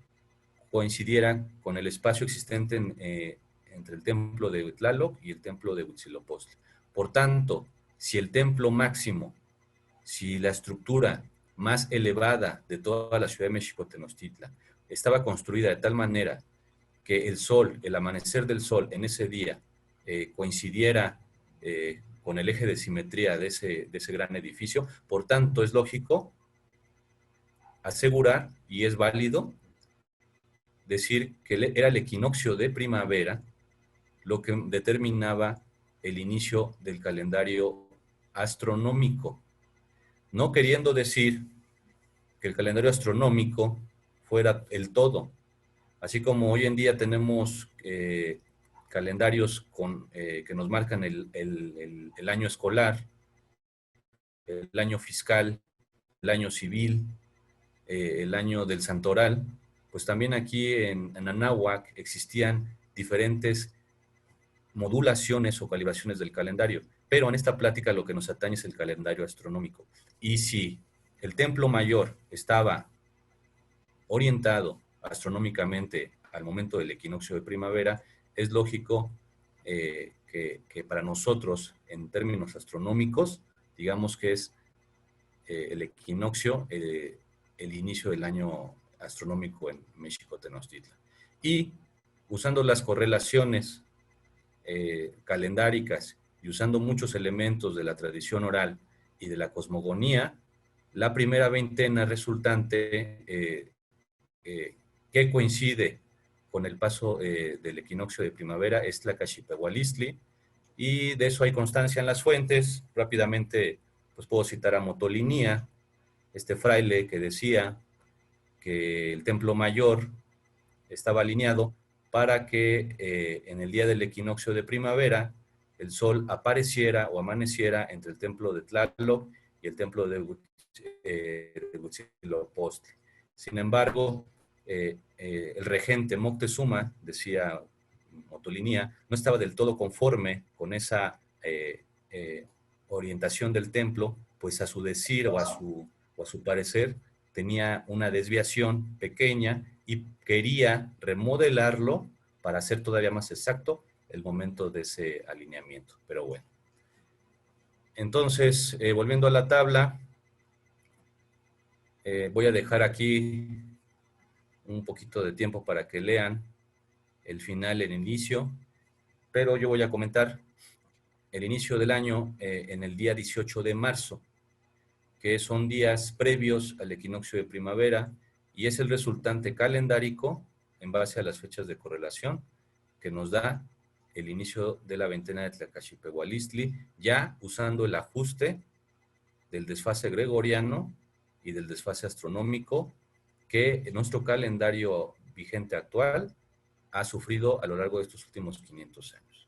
coincidiera con el espacio existente entre el templo de Tlaloc y el templo de Huitzilopochtli. Por tanto, si el templo máximo, si la estructura más elevada de toda la ciudad de México Tenochtitlan estaba construida de tal manera que el sol, el amanecer del sol en ese día coincidiera con el eje de simetría de ese gran edificio, por tanto es lógico asegurar, y es válido, decir que era el equinoccio de primavera lo que determinaba el inicio del calendario astronómico. no queriendo decir que el calendario astronómico fuera el todo. Así como hoy en día tenemos calendarios que nos marcan el año escolar, el año fiscal, el año civil, el año del santoral, pues también aquí en Anáhuac existían diferentes modulaciones o calibraciones del calendario. Pero en esta plática lo que nos atañe es el calendario astronómico. Y si el templo mayor estaba orientado astronómicamente al momento del equinoccio de primavera, es lógico que para nosotros, en términos astronómicos, digamos que es el equinoccio, el inicio del año astronómico en México Tenochtitlan. Y usando las correlaciones calendáricas y usando muchos elementos de la tradición oral y de la cosmogonía, la primera veintena resultante que coincide con el paso del equinoccio de primavera es Tlacaxipehualistli, y de eso hay constancia en las fuentes. Rápidamente pues puedo citar a Motolinía, este fraile que decía que el templo mayor estaba alineado para que en el día del equinoccio de primavera el sol apareciera o amaneciera entre el templo de Tlaloc y el templo de Huitzilopochtli. Sin embargo, el regente Moctezuma, decía Motolinía, no estaba del todo conforme con esa orientación del templo, pues a su decir o a su parecer tenía una desviación pequeña y quería remodelarlo para hacer todavía más exacto el momento de ese alineamiento. Pero bueno. Entonces, volviendo a la tabla, voy a dejar aquí un poquito de tiempo para que lean el final, el inicio, pero yo voy a comentar el inicio del año en el día 18 de marzo, que son días previos al equinoccio de primavera, y es el resultante calendárico en base a las fechas de correlación que nos da el inicio de la veintena de Tlacaxipehualistli, ya usando el ajuste del desfase gregoriano y del desfase astronómico que nuestro calendario vigente actual ha sufrido a lo largo de estos últimos 500 años.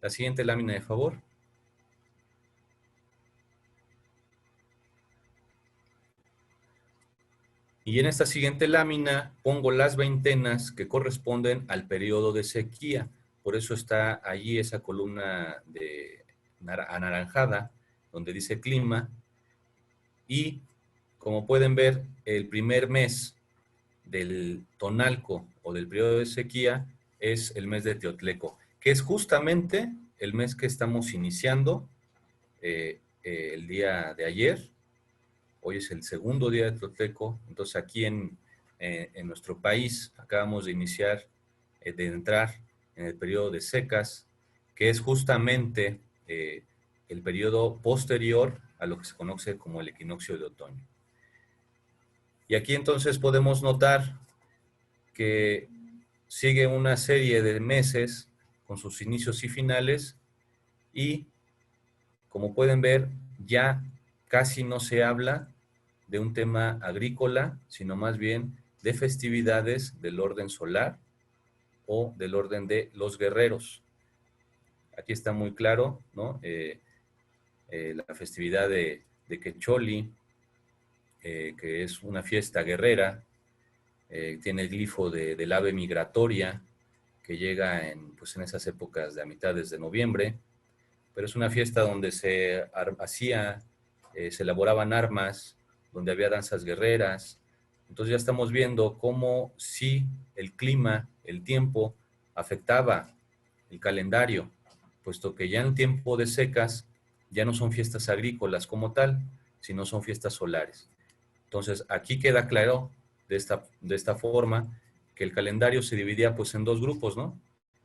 La siguiente lámina, de favor. Y en esta siguiente lámina pongo las veintenas que corresponden al periodo de sequía. Por eso está allí esa columna anaranjada, donde dice clima. Y como pueden ver, el primer mes del tonalco o del periodo de sequía es el mes de Teotleco, que es justamente el mes que estamos iniciando el día de ayer. Hoy es el segundo día de Teotleco. Entonces aquí en nuestro país acabamos de iniciar, de entrar en el periodo de secas, que es justamente el periodo posterior a lo que se conoce como el equinoccio de otoño. Y aquí entonces podemos notar que sigue una serie de meses con sus inicios y finales, y como pueden ver, ya casi no se habla de un tema agrícola, sino más bien de festividades del orden solar o del orden de los guerreros. Aquí está muy claro, ¿no? La festividad de Quecholi, que es una fiesta guerrera, tiene el glifo del ave migratoria, que llega pues en esas épocas de a mitades de noviembre, pero es una fiesta donde se elaboraban armas, donde había danzas guerreras. Entonces ya estamos viendo cómo sí el clima, el tiempo, afectaba el calendario, puesto que ya en tiempo de secas ya no son fiestas agrícolas como tal, sino son fiestas solares. Entonces aquí queda claro de esta forma que el calendario se dividía pues en dos grupos, ¿no?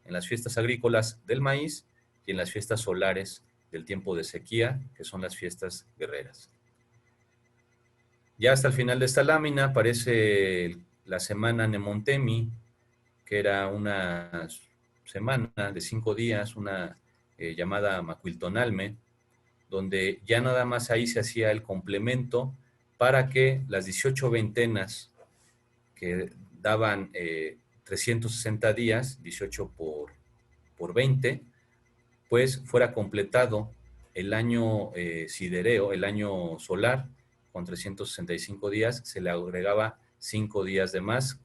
En las fiestas agrícolas del maíz y en las fiestas solares del tiempo de sequía, que son las fiestas guerreras. Ya hasta el final de esta lámina aparece la semana Nemontemi, que era una semana de 5 días, una llamada Macuiltonalme, donde ya nada más ahí se hacía el complemento para que las 18 veintenas que daban 360 días, 18 por 20, pues fuera completado el año sidereo, el año solar, con 365 días, se le agregaba 5 días de más,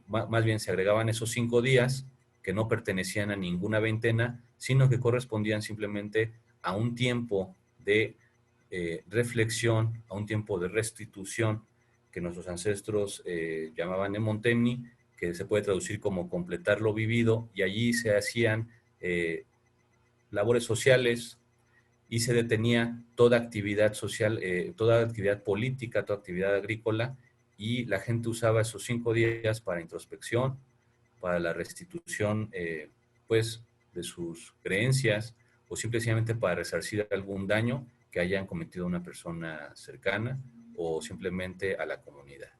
más bien se agregaban esos 5 días que no pertenecían a ninguna veintena, sino que correspondían simplemente a un tiempo de reflexión, a un tiempo de restitución que nuestros ancestros llamaban Nemontemni, que se puede traducir como completar lo vivido, y allí se hacían labores sociales y se detenía toda actividad social, toda actividad política, toda actividad agrícola, y la gente usaba esos 5 días para introspección, para la restitución pues, de sus creencias, o simplemente para resarcir algún daño que hayan cometido una persona cercana o simplemente a la comunidad.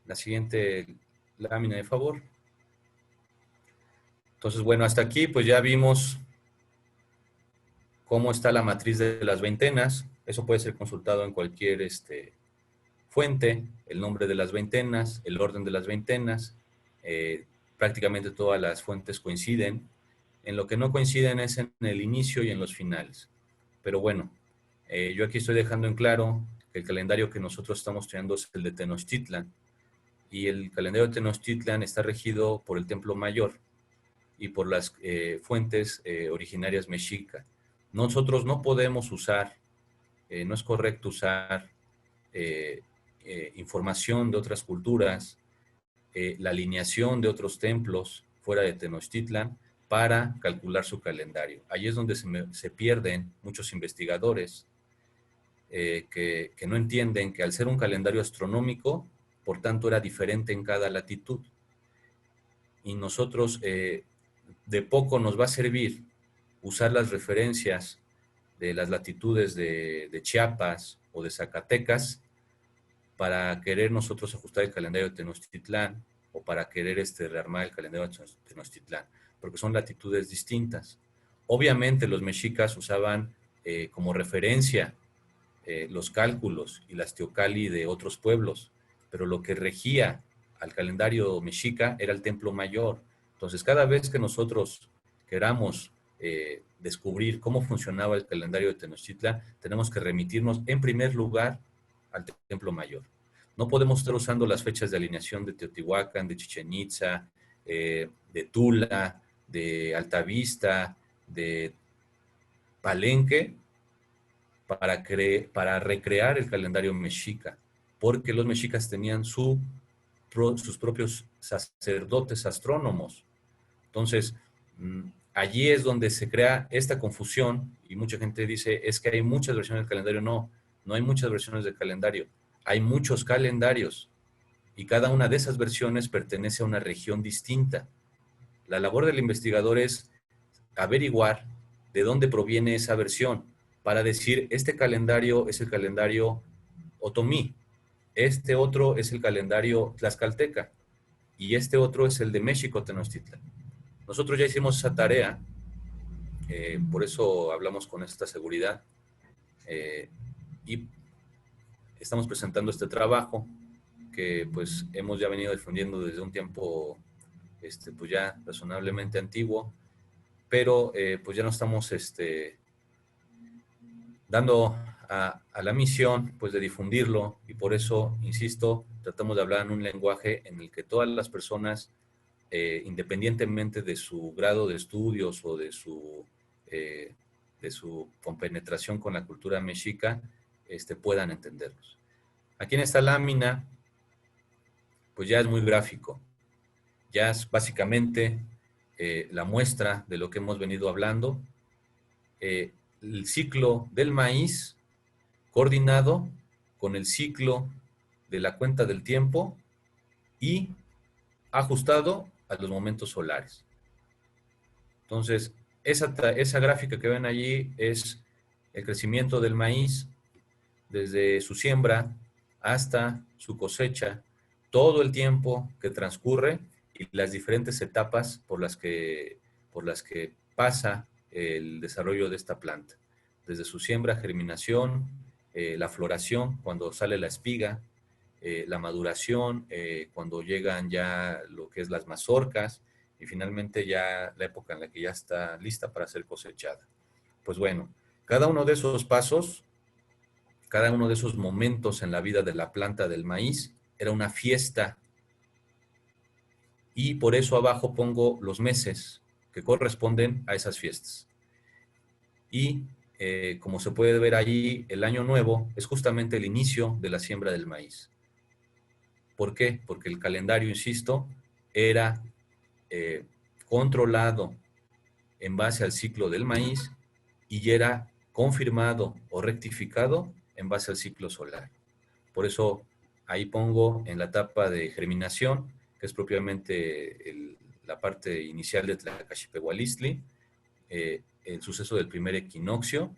La siguiente lámina, de favor. Entonces, bueno, hasta aquí pues ya vimos cómo está la matriz de las veintenas. Eso puede ser consultado en cualquier fuente, el nombre de las veintenas, el orden de las veintenas. Prácticamente todas las fuentes coinciden. En lo que no coinciden es en el inicio y en los finales. Pero bueno, yo aquí estoy dejando en claro que el calendario que nosotros estamos estudiando es el de Tenochtitlan. Y el calendario de Tenochtitlan está regido por el Templo Mayor y por las fuentes originarias mexica. Nosotros no podemos usar, no es correcto usar información de otras culturas, la alineación de otros templos fuera de Tenochtitlan para calcular su calendario. Ahí es donde se pierden muchos investigadores que no entienden que al ser un calendario astronómico, por tanto era diferente en cada latitud. Y nosotros de poco nos va a servir usar las referencias de las latitudes de Chiapas o de Zacatecas para querer nosotros ajustar el calendario de Tenochtitlán o para querer rearmar el calendario de Tenochtitlán, porque son latitudes distintas. Obviamente los mexicas usaban como referencia los cálculos y las teocalli de otros pueblos, pero lo que regía al calendario mexica era el Templo Mayor. Entonces, cada vez que nosotros queramos descubrir cómo funcionaba el calendario de Tenochtitlan, tenemos que remitirnos en primer lugar al Templo Mayor. No podemos estar usando las fechas de alineación de Teotihuacán, de Chichén Itzá, de Tula, de Altavista, de Palenque, para recrear el calendario mexica, porque los mexicas tenían sus propios sacerdotes astrónomos. Entonces, allí es donde se crea esta confusión y mucha gente dice, es que hay muchas versiones del calendario. No, no hay muchas versiones del calendario. Hay muchos calendarios y cada una de esas versiones pertenece a una región distinta. La labor del investigador es averiguar de dónde proviene esa versión para decir, este calendario es el calendario otomí, este otro es el calendario tlaxcalteca y este otro es el de México Tenochtitlan. Nosotros ya hicimos esa tarea, por eso hablamos con esta seguridad y estamos presentando este trabajo que pues hemos ya venido difundiendo desde un tiempo pues ya razonablemente antiguo, pero pues ya no estamos dando a la misión pues de difundirlo y por eso, insisto, tratamos de hablar en un lenguaje en el que todas las personas, independientemente de su grado de estudios o de su compenetración con la cultura mexica, puedan entenderlos. Aquí en esta lámina, pues ya es muy gráfico. Ya es básicamente la muestra de lo que hemos venido hablando. El ciclo del maíz coordinado con el ciclo de la cuenta del tiempo y ajustado a los momentos solares. Entonces, esa gráfica que ven allí es el crecimiento del maíz desde su siembra hasta su cosecha, todo el tiempo que transcurre y las diferentes etapas por las que pasa el desarrollo de esta planta. desde su siembra, germinación, la floración, cuando sale la espiga, la maduración, cuando llegan ya lo que es las mazorcas, y finalmente ya la época en la que ya está lista para ser cosechada. Pues bueno, cada uno de esos pasos, cada uno de esos momentos en la vida de la planta del maíz era una fiesta, y por eso abajo pongo los meses que corresponden a esas fiestas. Y como se puede ver allí, el año nuevo es justamente el inicio de la siembra del maíz. ¿Por qué? Porque el calendario, insisto, era controlado en base al ciclo del maíz y era confirmado o rectificado en base al ciclo solar. Por eso ahí pongo en la etapa de germinación, que es propiamente la parte inicial de Tlacaxipehualistli, el suceso del primer equinoccio,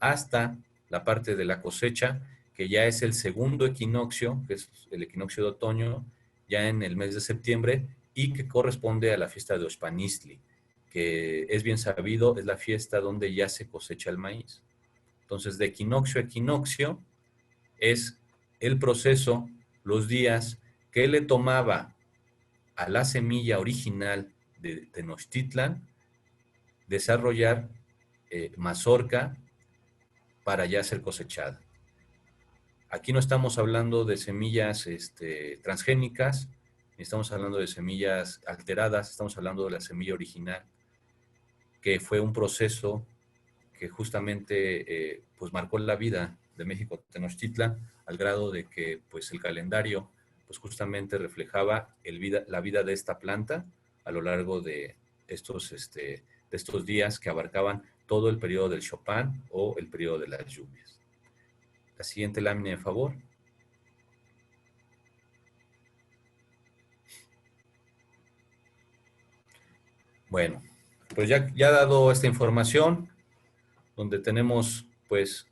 hasta la parte de la cosecha, que ya es el segundo equinoccio, que es el equinoccio de otoño, ya en el mes de septiembre, y que corresponde a la fiesta de Oxpanistli, que es bien sabido, es la fiesta donde ya se cosecha el maíz. Entonces, de equinoccio a equinoccio es el proceso, los días que le tomaba a la semilla original de Tenochtitlan desarrollar mazorca para ya ser cosechada. Aquí no estamos hablando de semillas transgénicas, ni estamos hablando de semillas alteradas, estamos hablando de la semilla original, que fue un proceso que justamente pues marcó la vida de México Tenochtitlan, al grado de que pues el calendario pues justamente reflejaba la vida de esta planta a lo largo de estos días que abarcaban todo el periodo del Chopin o el periodo de las lluvias. La siguiente lámina, de favor. Bueno, pues ya dado esta información, donde tenemos pues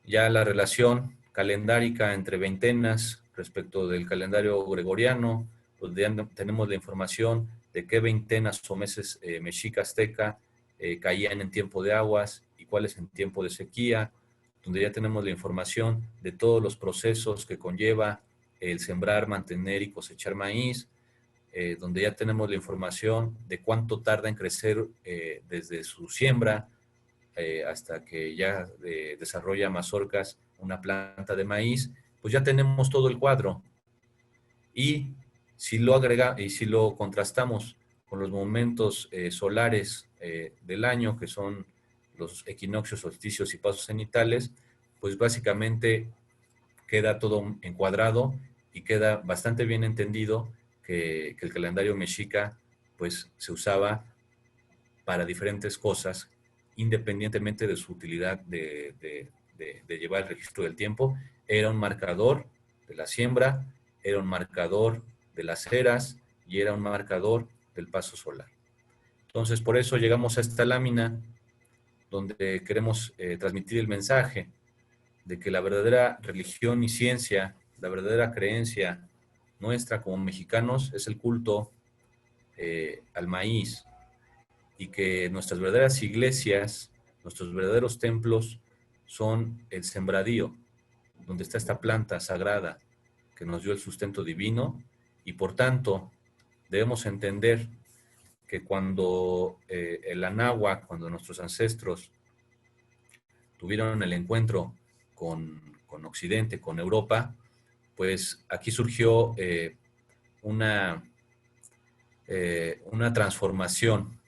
ya la relación calendárica entre veintenas respecto del calendario gregoriano, donde ya tenemos la información de qué veintenas o meses mexica azteca caían en tiempo de aguas y cuáles en tiempo de sequía, donde ya tenemos la información de todos los procesos que conlleva el sembrar, mantener y cosechar maíz, donde ya tenemos la información de cuánto tarda en crecer desde su siembra hasta que ya desarrolla mazorcas, una planta de maíz, pues ya tenemos todo el cuadro. Y si lo contrastamos con los momentos solares del año, que son los equinoccios, solsticios y pasos cenitales, pues básicamente queda todo encuadrado y queda bastante bien entendido que el calendario mexica pues se usaba para diferentes cosas, independientemente de su utilidad de llevar el registro del tiempo. Era un marcador de la siembra, era un marcador de las eras y era un marcador del paso solar. Entonces, por eso llegamos a esta lámina donde queremos transmitir el mensaje de que la verdadera religión y ciencia, la verdadera creencia nuestra como mexicanos es el culto al maíz, y que nuestras verdaderas iglesias, nuestros verdaderos templos son el sembradío, donde está esta planta sagrada que nos dio el sustento divino, y por tanto debemos entender que cuando el Anáhuac, cuando nuestros ancestros tuvieron el encuentro con Occidente, con Europa, pues aquí surgió una transformación,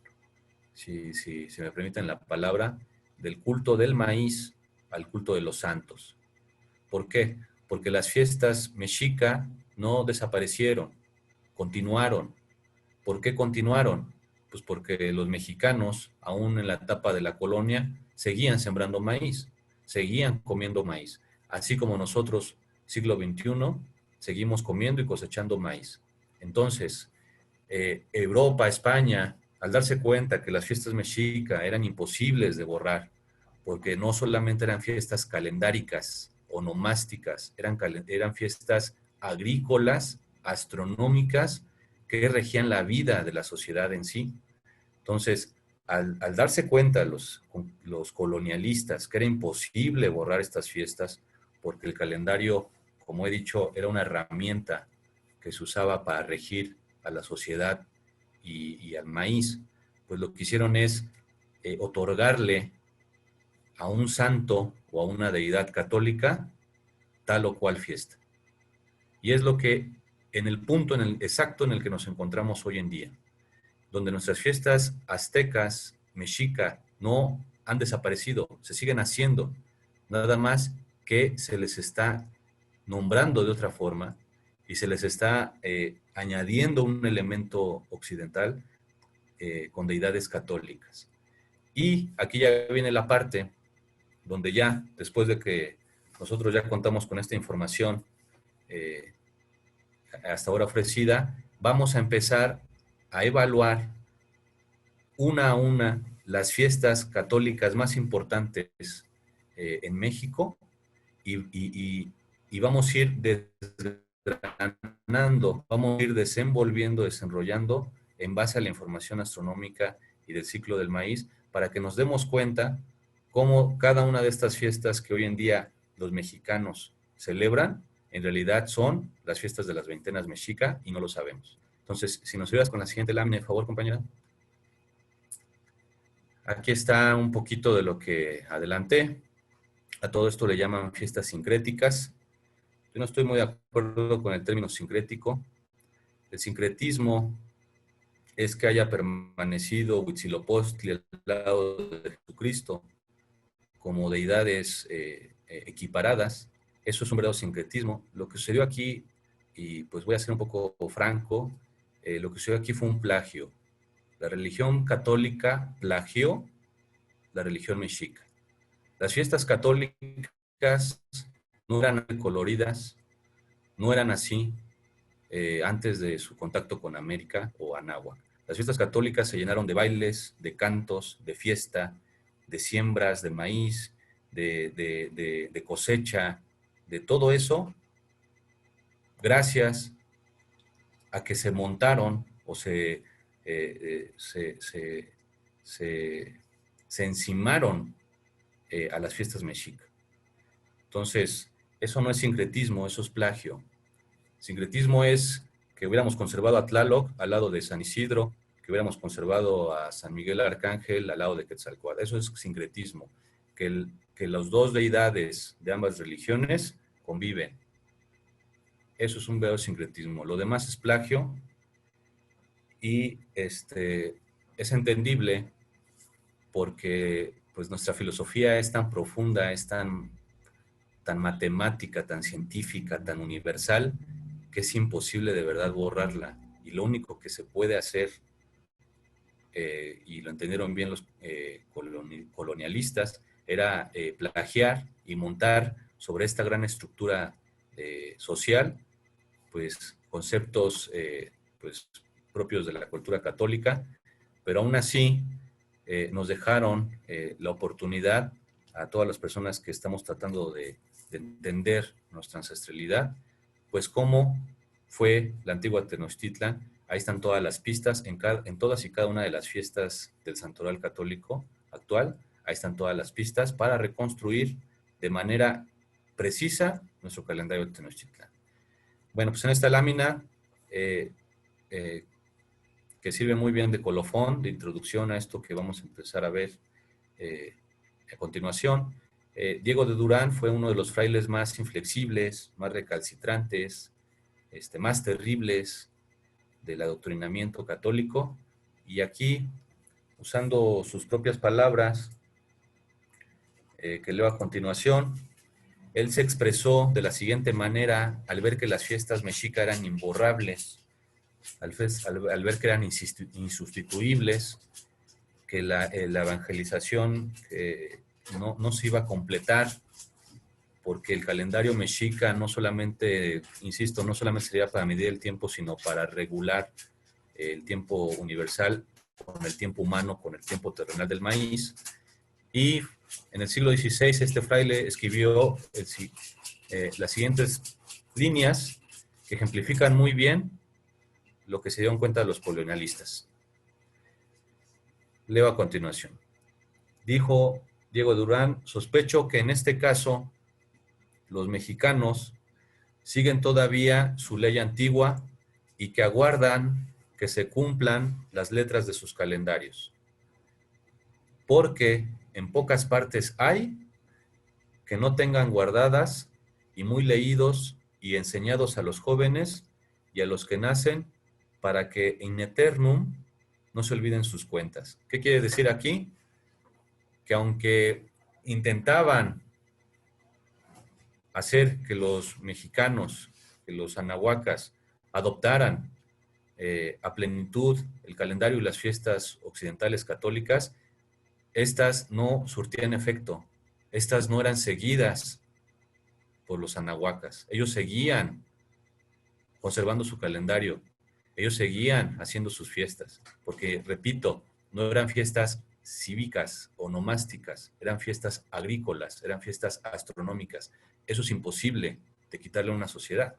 si me permiten la palabra, del culto del maíz al culto de los santos. ¿Por qué? Porque las fiestas mexica no desaparecieron, continuaron. ¿Por qué continuaron? Pues porque los mexicanos, aún en la etapa de la colonia, seguían sembrando maíz, seguían comiendo maíz. Así como nosotros, siglo XXI, seguimos comiendo y cosechando maíz. Entonces, Europa, España, al darse cuenta que las fiestas mexica eran imposibles de borrar, porque no solamente eran fiestas calendáricas, onomásticas, eran fiestas agrícolas, astronómicas, que regían la vida de la sociedad en sí. Entonces, al darse cuenta los colonialistas que era imposible borrar estas fiestas, porque el calendario, como he dicho, era una herramienta que se usaba para regir a la sociedad y al maíz, pues lo que hicieron es otorgarle a un santo o a una deidad católica tal o cual fiesta. Y es lo que en el punto exacto en el que nos encontramos hoy en día, donde nuestras fiestas aztecas, mexica, no han desaparecido, se siguen haciendo, nada más que se les está nombrando de otra forma y se les está añadiendo un elemento occidental con deidades católicas. Y aquí ya viene la parte donde ya, después de que nosotros ya contamos con esta información hasta ahora ofrecida, vamos a empezar a evaluar una a una las fiestas católicas más importantes en México y vamos a ir desgranando, vamos a ir desenvolviendo, desenrollando en base a la información astronómica y del ciclo del maíz para que nos demos cuenta cómo cada una de estas fiestas que hoy en día los mexicanos celebran, en realidad son las fiestas de las veintenas mexica y no lo sabemos. Entonces, si nos ayudas con la siguiente lámina, por favor, compañera. Aquí está un poquito de lo que adelanté. A todo esto le llaman fiestas sincréticas. Yo no estoy muy de acuerdo con el término sincrético. El sincretismo es que haya permanecido Huitzilopochtli al lado de Jesucristo como deidades equiparadas. Eso es un verdadero sincretismo. Lo que sucedió aquí, y pues voy a ser un poco franco, lo que sucedió aquí fue un plagio. La religión católica plagió la religión mexica. Las fiestas católicas no eran coloridas, no eran así antes de su contacto con América o Anáhuac. Las fiestas católicas se llenaron de bailes, de cantos, de fiesta, de siembras, de maíz, de cosecha, de todo eso, gracias a que se montaron o se encimaron a las fiestas mexicas. Entonces, eso no es sincretismo, eso es plagio. Sincretismo es que hubiéramos conservado a Tlaloc al lado de San Isidro, que hubiéramos conservado a San Miguel Arcángel al lado de Quetzalcóatl. Eso es sincretismo, que las dos deidades de ambas religiones conviven. Eso es un verdadero sincretismo. Lo demás es plagio y es entendible porque pues, nuestra filosofía es tan profunda, es tan matemática, tan científica, tan universal, que es imposible de verdad borrarla. Y lo único que se puede hacer, y lo entendieron bien los colonialistas, era plagiar y montar sobre esta gran estructura social, pues conceptos pues, propios de la cultura católica, pero aún así nos dejaron la oportunidad a todas las personas que estamos tratando de entender nuestra ancestralidad, pues cómo fue la antigua Tenochtitlan. Ahí están todas las pistas, en todas y cada una de las fiestas del santoral católico actual, ahí están todas las pistas para reconstruir de manera precisa nuestro calendario de Tenochtitlan. Bueno, pues en esta lámina, que sirve muy bien de colofón, de introducción a esto que vamos a empezar a ver a continuación, Diego de Durán fue uno de los frailes más inflexibles, más recalcitrantes, más terribles del adoctrinamiento católico, y aquí, usando sus propias palabras, que leo a continuación, él se expresó de la siguiente manera al ver que las fiestas mexicas eran imborrables, al ver que eran insustituibles, que la evangelización no se iba a completar, porque el calendario mexica no solamente, insisto, no solamente sería para medir el tiempo, sino para regular el tiempo universal con el tiempo humano, con el tiempo terrenal del maíz. Y en el siglo XVI este fraile escribió las siguientes líneas que ejemplifican muy bien lo que se dieron cuenta los colonialistas. Leo a continuación. Dijo Diego Durán: sospecho que en este caso los mexicanos siguen todavía su ley antigua y que aguardan que se cumplan las letras de sus calendarios. Porque en pocas partes hay que no tengan guardadas y muy leídos y enseñados a los jóvenes y a los que nacen para que in eternum no se olviden sus cuentas. ¿Qué quiere decir aquí? Que aunque intentaban hacer que los mexicanos, que los anahuacas adoptaran a plenitud el calendario y las fiestas occidentales católicas, estas no surtían efecto, estas no eran seguidas por los anahuacas. Ellos seguían conservando su calendario, ellos seguían haciendo sus fiestas, porque, repito, no eran fiestas cívicas o nomásticas, eran fiestas agrícolas, eran fiestas astronómicas. Eso es imposible de quitarle a una sociedad,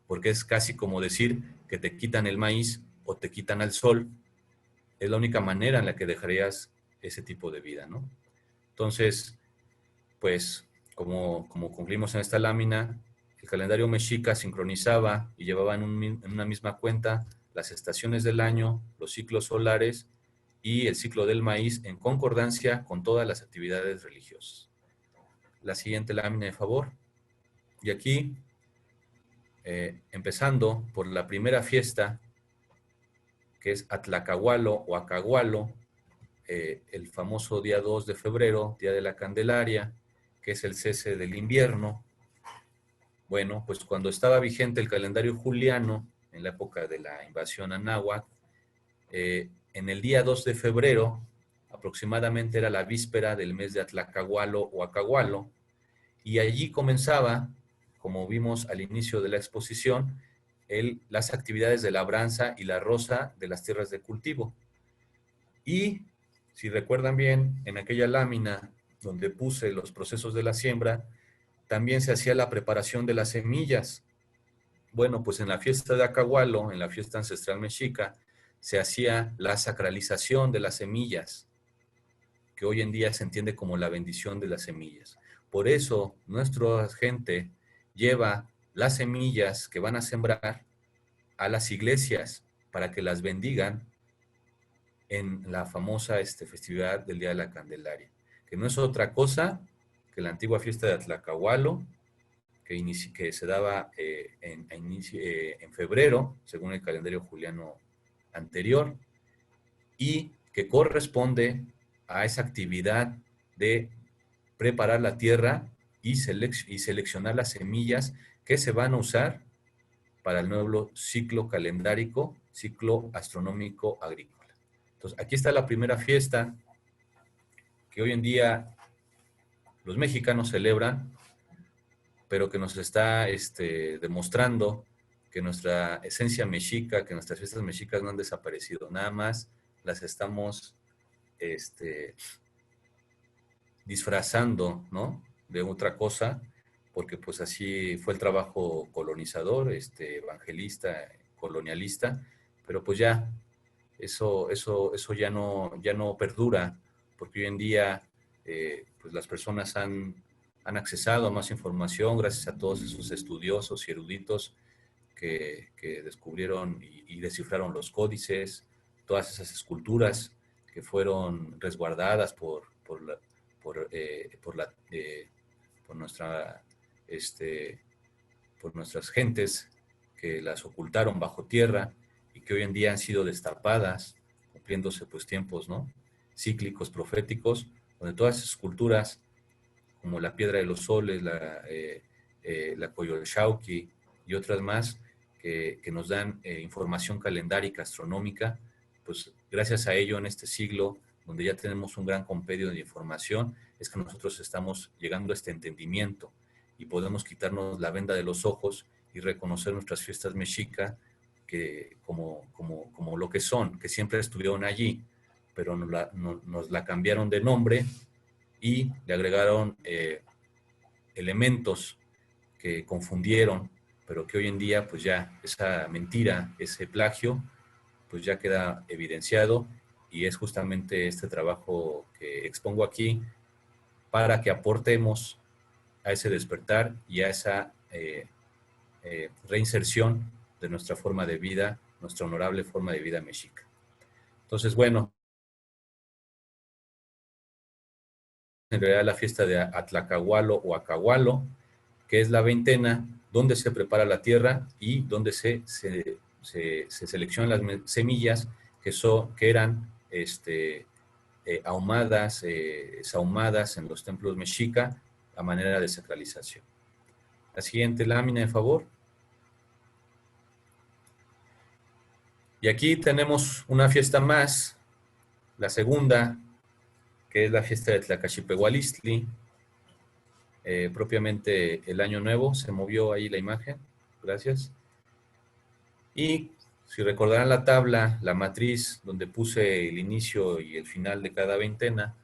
porque es casi como decir que te quitan el maíz o te quitan al sol. Es la única manera en la que dejarías ese tipo de vida, ¿no? Entonces, pues, como concluimos en esta lámina, el calendario mexica sincronizaba y llevaba en una misma cuenta las estaciones del año, los ciclos solares y el ciclo del maíz en concordancia con todas las actividades religiosas. La siguiente lámina, de favor. Y aquí, empezando por la primera fiesta, que es Atlacahualo o Acahualo, el famoso día 2 de febrero, Día de la Candelaria, que es el cese del invierno. Bueno, pues cuando estaba vigente el calendario juliano, en la época de la invasión anáhuac, en el día 2 de febrero, aproximadamente era la víspera del mes de Atlacahualo o Acahualo, y allí comenzaba, como vimos al inicio de la exposición, las actividades de labranza y la roza de las tierras de cultivo. Y, si recuerdan bien, en aquella lámina donde puse los procesos de la siembra, también se hacía la preparación de las semillas. Bueno, pues en la fiesta de Acahualo, en la fiesta ancestral mexica, se hacía la sacralización de las semillas, que hoy en día se entiende como la bendición de las semillas. Por eso, nuestra gente lleva las semillas que van a sembrar a las iglesias para que las bendigan en la famosa festividad del Día de la Candelaria, que no es otra cosa que la antigua fiesta de Atlacahualo, que se daba en febrero, según el calendario juliano anterior, y que corresponde a esa actividad de preparar la tierra y seleccionar las semillas que se van a usar para el nuevo ciclo calendárico, ciclo astronómico agrícola. Entonces, aquí está la primera fiesta que hoy en día los mexicanos celebran, pero que nos está demostrando que nuestra esencia mexica, que nuestras fiestas mexicas no han desaparecido, nada más las estamos disfrazando, ¿no?, de otra cosa, porque pues así fue el trabajo colonizador, evangelista, colonialista, pero pues ya, eso ya no perdura, porque hoy en día pues las personas han accesado a más información gracias a todos esos estudiosos y eruditos que descubrieron y descifraron los códices, todas esas esculturas que fueron resguardadas por nuestra, por nuestras gentes que las ocultaron bajo tierra y que hoy en día han sido destapadas, cumpliéndose pues tiempos, ¿no?, cíclicos, proféticos, donde todas esas esculturas, como la Piedra de los Soles, la Coyolxauhqui y otras más, que nos dan información calendárica, astronómica, pues gracias a ello en este siglo, donde ya tenemos un gran compendio de información, es que nosotros estamos llegando a este entendimiento y podemos quitarnos la venda de los ojos y reconocer nuestras fiestas mexicas como lo que son, que siempre estuvieron allí, pero nos la cambiaron de nombre y le agregaron elementos que confundieron, pero que hoy en día pues ya esa mentira, ese plagio, pues ya queda evidenciado y es justamente este trabajo que expongo aquí para que aportemos a ese despertar y a esa reinserción de nuestra forma de vida, nuestra honorable forma de vida mexica. Entonces, bueno, en realidad la fiesta de Atlacahualo o Acahualo, que es la veintena donde se prepara la tierra y donde se seleccionan las semillas que eran ahumadas, sahumadas en los templos mexica a manera de sacralización. La siguiente lámina, de favor. Y aquí tenemos una fiesta más, la segunda, que es la fiesta de Tlacaxipehualistli. Propiamente el Año Nuevo, se movió ahí la imagen, gracias. Y si recordarán la tabla, la matriz donde puse el inicio y el final de cada veintena,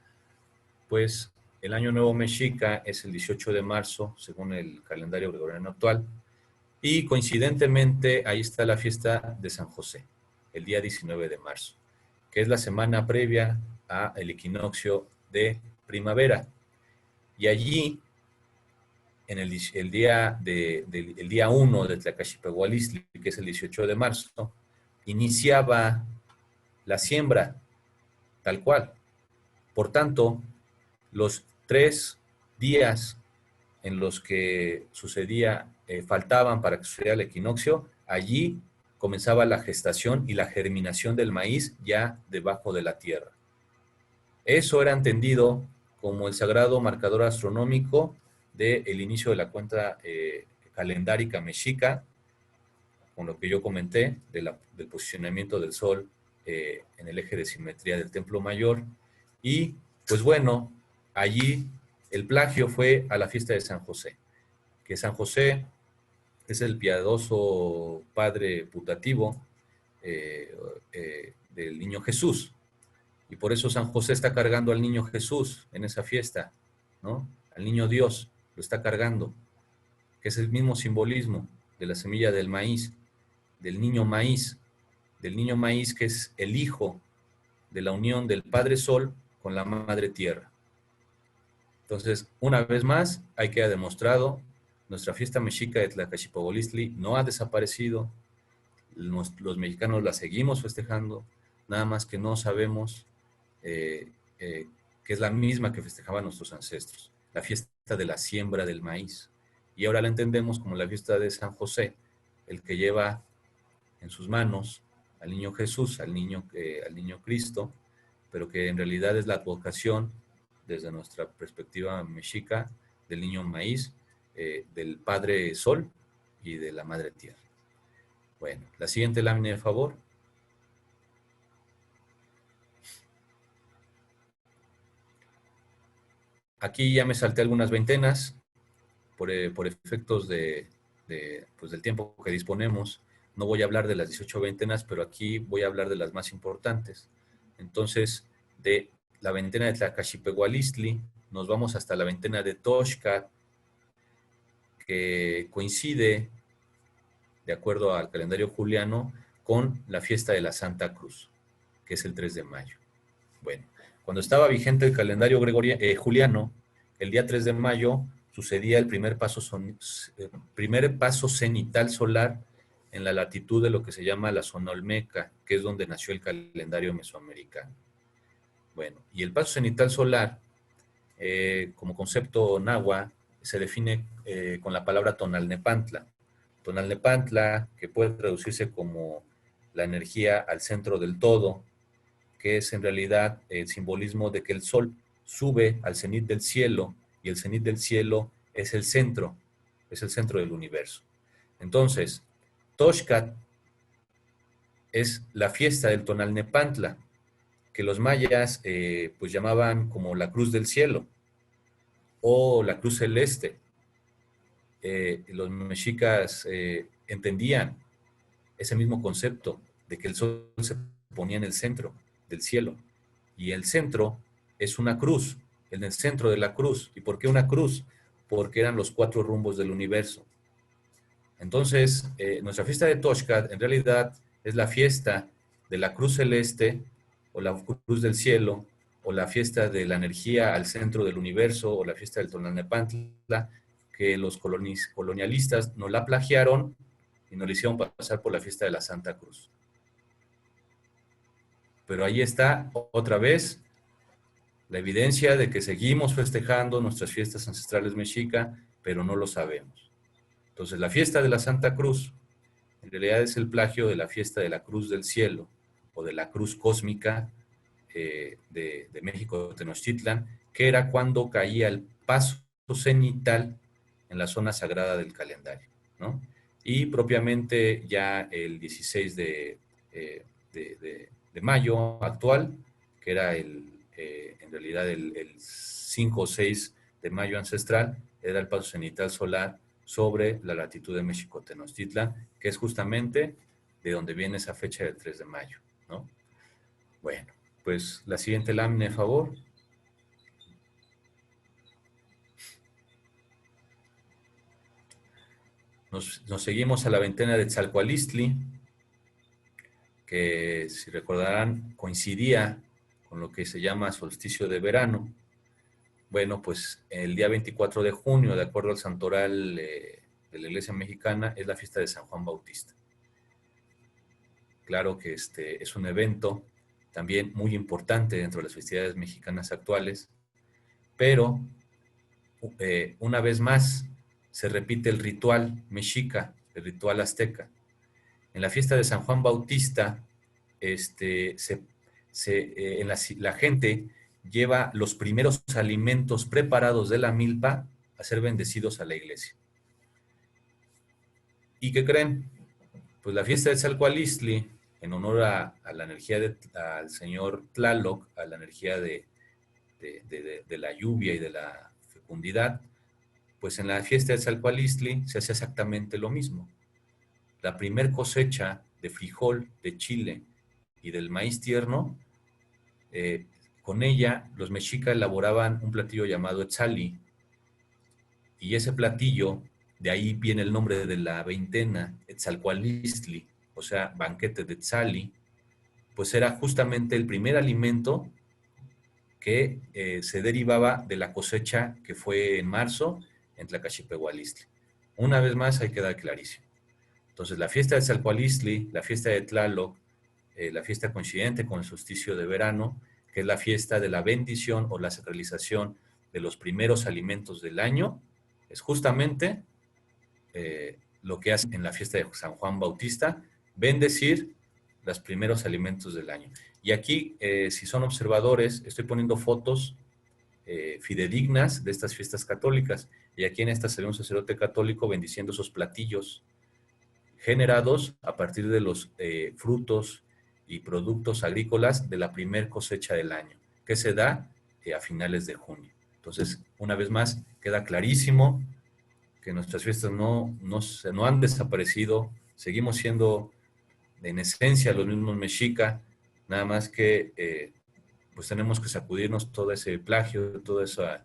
pues el Año Nuevo Mexica es el 18 de marzo, según el calendario gregoriano actual, y coincidentemente ahí está la fiesta de San José, el día 19 de marzo, que es la semana previa al equinoccio de primavera. Y allí, en el día 1 de Tlacaxipehualistli, que es el 18 de marzo, iniciaba la siembra, tal cual. Por tanto, los 3 días en los que faltaban para que sucediera el equinoccio, allí comenzaba la gestación y la germinación del maíz ya debajo de la tierra. Eso era entendido como el sagrado marcador astronómico del inicio de la cuenta calendárica mexica, con lo que yo comenté del posicionamiento del Sol en el eje de simetría del Templo Mayor. Y, pues bueno, allí el plagio fue a la fiesta de San José, que San José es el piadoso padre putativo del niño Jesús. Y por eso San José está cargando al niño Jesús en esa fiesta, ¿no? Al niño Dios lo está cargando, que es el mismo simbolismo de la semilla del maíz, del niño maíz que es el hijo de la unión del Padre Sol con la Madre Tierra. Entonces, una vez más, ahí queda demostrado, nuestra fiesta mexica de Tlacaxipehualistli no ha desaparecido, los mexicanos la seguimos festejando, nada más que no sabemos que es la misma que festejaban nuestros ancestros, la fiesta de la siembra del maíz. Y ahora la entendemos como la fiesta de San José, el que lleva en sus manos al niño Jesús, al niño Cristo, pero que en realidad es la advocación, desde nuestra perspectiva mexica, del niño maíz, del Padre Sol y de la Madre Tierra. Bueno, la siguiente lámina, de favor. Aquí ya me salté algunas veintenas por efectos pues del tiempo que disponemos. No voy a hablar de las 18 veintenas, pero aquí voy a hablar de las más importantes. Entonces, de la veintena de Tlacaxipehualistli, nos vamos hasta la veintena de Toxcat, que coincide, de acuerdo al calendario juliano, con la fiesta de la Santa Cruz, que es el 3 de mayo. Bueno, cuando estaba vigente el calendario juliano, el día 3 de mayo sucedía el primer paso cenital solar en la latitud de lo que se llama la zona olmeca, que es donde nació el calendario mesoamericano. Bueno, y el paso cenital solar, como concepto náhuatl, se define con la palabra tonalnepantla. Tonalnepantla, que puede traducirse como la energía al centro del todo, que es en realidad el simbolismo de que el sol sube al cenit del cielo, y el cenit del cielo es el centro del universo. Entonces, Toxcat es la fiesta del Tonalnepantla, que los mayas pues llamaban como la cruz del cielo, o la cruz celeste. Los mexicas entendían ese mismo concepto de que el sol se ponía en el centro del cielo, y el centro es una cruz, en el centro de la cruz. ¿Y por qué una cruz? Porque eran los 4 rumbos del universo. Entonces, nuestra fiesta de Toxcat en realidad es la fiesta de la cruz celeste o la cruz del cielo, o la fiesta de la energía al centro del universo, o la fiesta del Tonalnepantla, que los colonialistas nos la plagiaron y nos la hicieron pasar por la fiesta de la Santa Cruz. Pero ahí está otra vez la evidencia de que seguimos festejando nuestras fiestas ancestrales mexica, pero no lo sabemos. Entonces, la fiesta de la Santa Cruz en realidad es el plagio de la fiesta de la Cruz del Cielo o de la Cruz Cósmica de México, Tenochtitlan, que era cuando caía el paso cenital en la zona sagrada del calendario, ¿no? Y propiamente ya el 16 de mayo actual, que era en realidad el 5 o 6 de mayo ancestral, era el paso cenital solar sobre la latitud de México Tenochtitlan, que es justamente de donde viene esa fecha del 3 de mayo, ¿no? Bueno, pues la siguiente lámina, de favor. Nos seguimos a la veintena de Tzalcualistli, que si recordarán coincidía con lo que se llama solsticio de verano. Bueno, pues el día 24 de junio, de acuerdo al santoral de la Iglesia Mexicana, es la fiesta de San Juan Bautista. Claro que es un evento también muy importante dentro de las festividades mexicanas actuales, pero una vez más se repite el ritual mexica, el ritual azteca. En la fiesta de San Juan Bautista, la gente lleva los primeros alimentos preparados de la milpa a ser bendecidos a la iglesia. ¿Y qué creen? Pues la fiesta de Tzalcualistli, en honor a la energía al señor Tlaloc, a la energía de la lluvia y de la fecundidad, pues en la fiesta de Tzalcualistli se hace exactamente lo mismo. La primer cosecha de frijol, de chile y del maíz tierno, con ella los mexicas elaboraban un platillo llamado etzali, y ese platillo, de ahí viene el nombre de la veintena, Tzalcualistli, o sea, banquete de etzali, pues era justamente el primer alimento que se derivaba de la cosecha que fue en marzo en Tlacachipehualistli. Una vez más hay que dar clarísimo. Entonces, la fiesta de Tzalcualistli, la fiesta de Tlaloc, la fiesta coincidente con el solsticio de verano, que es la fiesta de la bendición o la sacralización de los primeros alimentos del año, es justamente lo que hace en la fiesta de San Juan Bautista, bendecir los primeros alimentos del año. Y aquí, si son observadores, estoy poniendo fotos fidedignas de estas fiestas católicas. Y aquí en esta salió un sacerdote católico bendiciendo esos platillos generados a partir de los frutos y productos agrícolas de la primer cosecha del año, que se da a finales de junio. Entonces, una vez más, queda clarísimo que nuestras fiestas no han desaparecido, seguimos siendo en esencia los mismos mexica, nada más que pues tenemos que sacudirnos todo ese plagio, toda esa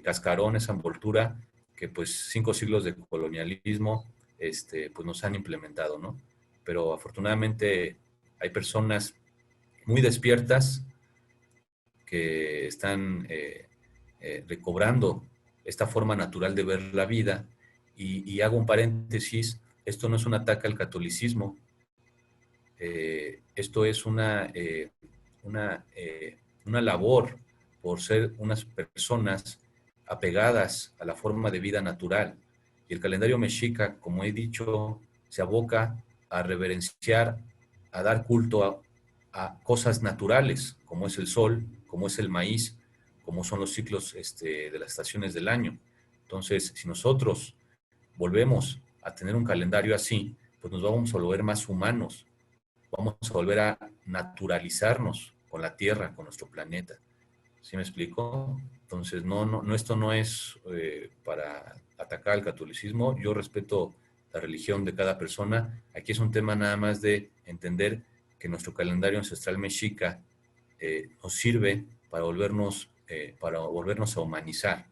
cascarón, esa envoltura que pues 5 siglos de colonialismo pues nos han implementado, ¿no? Pero afortunadamente hay personas muy despiertas que están recobrando esta forma natural de ver la vida y hago un paréntesis, esto no es un ataque al catolicismo, esto es una labor por ser unas personas apegadas a la forma de vida natural. Y el calendario mexica, como he dicho, se aboca a reverenciar, a dar culto a cosas naturales, como es el sol, como es el maíz, como son los ciclos de las estaciones del año. Entonces, si nosotros volvemos a tener un calendario así, pues nos vamos a volver más humanos, vamos a volver a naturalizarnos con la Tierra, con nuestro planeta. ¿Sí me explico? Entonces, esto no es para atacar al catolicismo. Yo respeto la religión de cada persona. Aquí es un tema nada más de entender que nuestro calendario ancestral mexica nos sirve para volvernos a humanizar.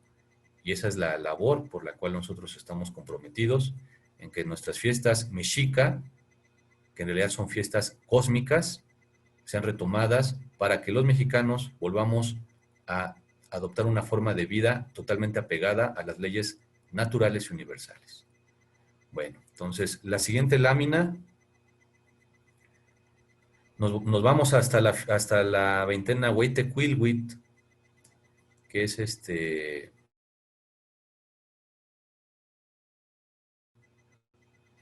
Y esa es la labor por la cual nosotros estamos comprometidos, en que nuestras fiestas mexica, que en realidad son fiestas cósmicas, sean retomadas para que los mexicanos volvamos a adoptar una forma de vida totalmente apegada a las leyes naturales y universales. Bueno, entonces la siguiente lámina, nos vamos hasta la veintena Hueytecuilhuitl, que es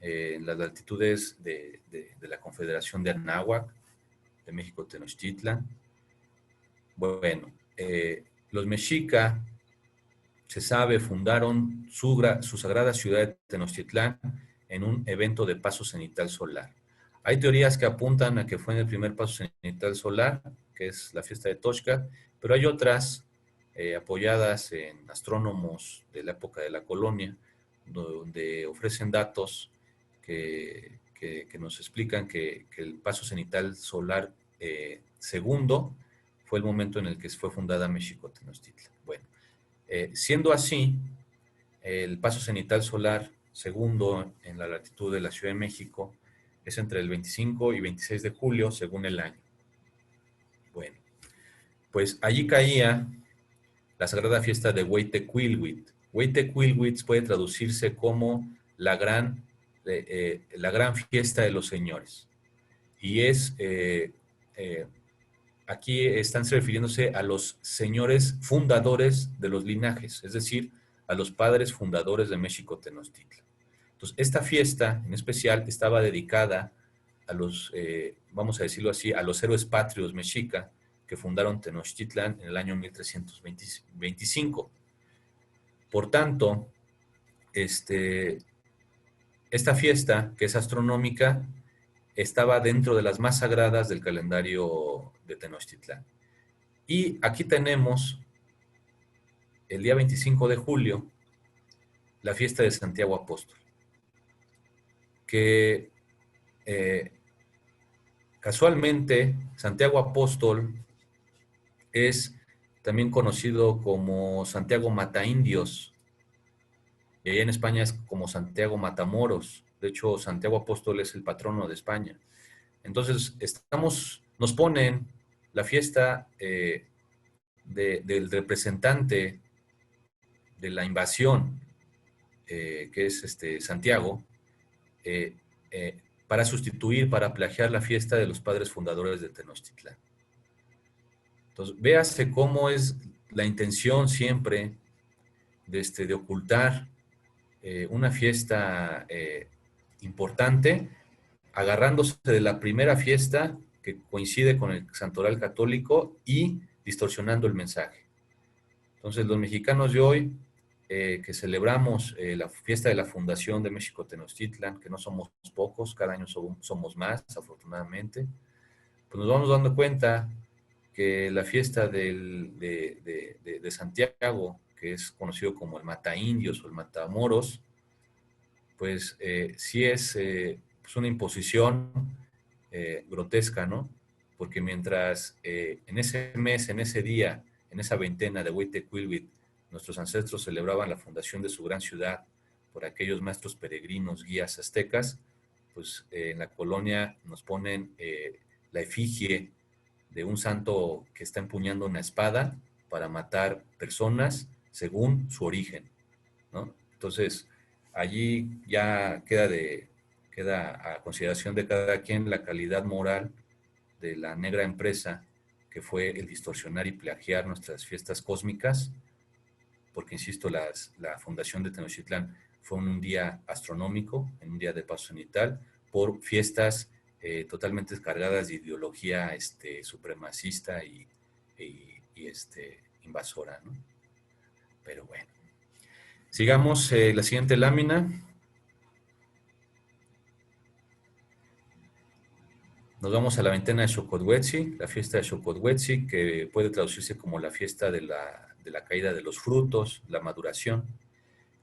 en las latitudes de la Confederación de Anáhuac, de México Tenochtitlan. Bueno, los mexica, se sabe, fundaron su sagrada ciudad de Tenochtitlán en un evento de paso cenital solar. Hay teorías que apuntan a que fue en el primer paso cenital solar, que es la fiesta de Toxca, pero hay otras apoyadas en astrónomos de la época de la colonia, donde ofrecen datos que nos explican que el paso cenital solar segundo fue el momento en el que fue fundada México Tenochtitlan. Bueno, siendo así, el paso cenital solar segundo en la latitud de la Ciudad de México es entre el 25 y 26 de julio, según el año. Bueno, pues allí caía la sagrada fiesta de Hueytecuilhuitl. Hueytecuilhuitl puede traducirse como la gran fiesta de los señores. Y aquí están refiriéndose a los señores fundadores de los linajes, es decir, a los padres fundadores de México Tenochtitlan. Entonces, esta fiesta en especial estaba dedicada a los, vamos a decirlo así, a los héroes patrios mexica que fundaron Tenochtitlan en el año 1325. Por tanto, esta fiesta, que es astronómica, estaba dentro de las más sagradas del calendario de Tenochtitlán. Y aquí tenemos el día 25 de julio, la fiesta de Santiago Apóstol, que casualmente Santiago Apóstol es también conocido como Santiago Mataindios, y allá en España es como Santiago Matamoros. De hecho, Santiago Apóstol es el patrono de España. Entonces, nos ponen la fiesta del representante de la invasión, que es Santiago, para sustituir, para plagiar la fiesta de los padres fundadores de Tenochtitlán. Entonces, véase cómo es la intención siempre de ocultar una fiesta importante, agarrándose de la primera fiesta que coincide con el santoral católico y distorsionando el mensaje. Entonces, los mexicanos de hoy, que celebramos la fiesta de la fundación de México Tenochtitlan, que no somos pocos, cada año somos más, afortunadamente, pues nos vamos dando cuenta que la fiesta de Santiago, que es conocido como el Mataindios o el Matamoros, pues sí es pues una imposición grotesca, ¿no? Porque mientras en ese mes, en ese día, en esa veintena de Hueytecuilhuitl, nuestros ancestros celebraban la fundación de su gran ciudad por aquellos maestros peregrinos, guías aztecas, pues en la colonia nos ponen la efigie de un santo que está empuñando una espada para matar personas según su origen, ¿no? Entonces, allí ya queda a consideración de cada quien la calidad moral de la negra empresa que fue el distorsionar y plagiar nuestras fiestas cósmicas, porque, insisto, la fundación de Tenochtitlán fue en un día astronómico, en un día de paso cenital, por fiestas totalmente cargadas de ideología supremacista y invasora, ¿no? Pero bueno. Sigamos la siguiente lámina. Nos vamos a la veintena de Xocothuetzi, la fiesta de Xocothuetzi, que puede traducirse como la fiesta de la caída de los frutos, la maduración,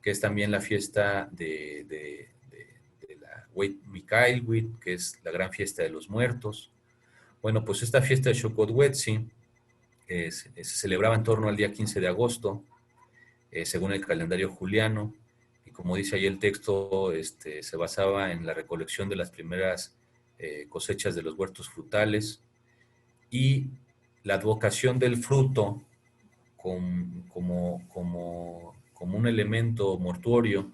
que es también la fiesta de la Hueytecuilhuitl, que es la gran fiesta de los muertos. Bueno, pues esta fiesta de Xocothuetzi se celebraba en torno al día 15 de agosto, según el calendario juliano, y como dice ahí el texto, se basaba en la recolección de las primeras cosechas de los huertos frutales, y la advocación del fruto como un elemento mortuorio,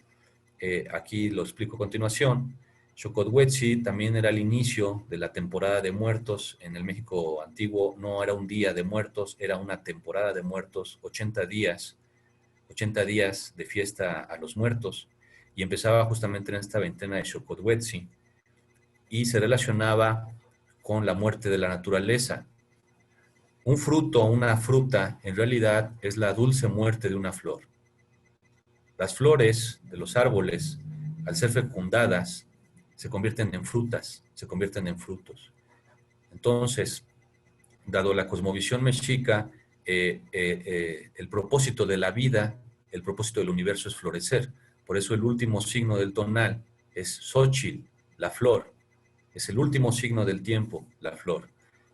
aquí lo explico a continuación. Xocothuetzi también era el inicio de la temporada de muertos. En el México antiguo no era un día de muertos, era una temporada de muertos, 80 días de fiesta a los muertos, y empezaba justamente en esta veintena de Xocothuetzi, y se relacionaba con la muerte de la naturaleza. Un fruto, una fruta, en realidad es la dulce muerte de una flor. Las flores de los árboles, al ser fecundadas, se convierten en frutas, se convierten en frutos. Entonces, dado la cosmovisión mexica, el propósito de la vida, el propósito del universo es florecer. Por eso el último signo del tonal es Xochitl, la flor. Es el último signo del tiempo, la flor.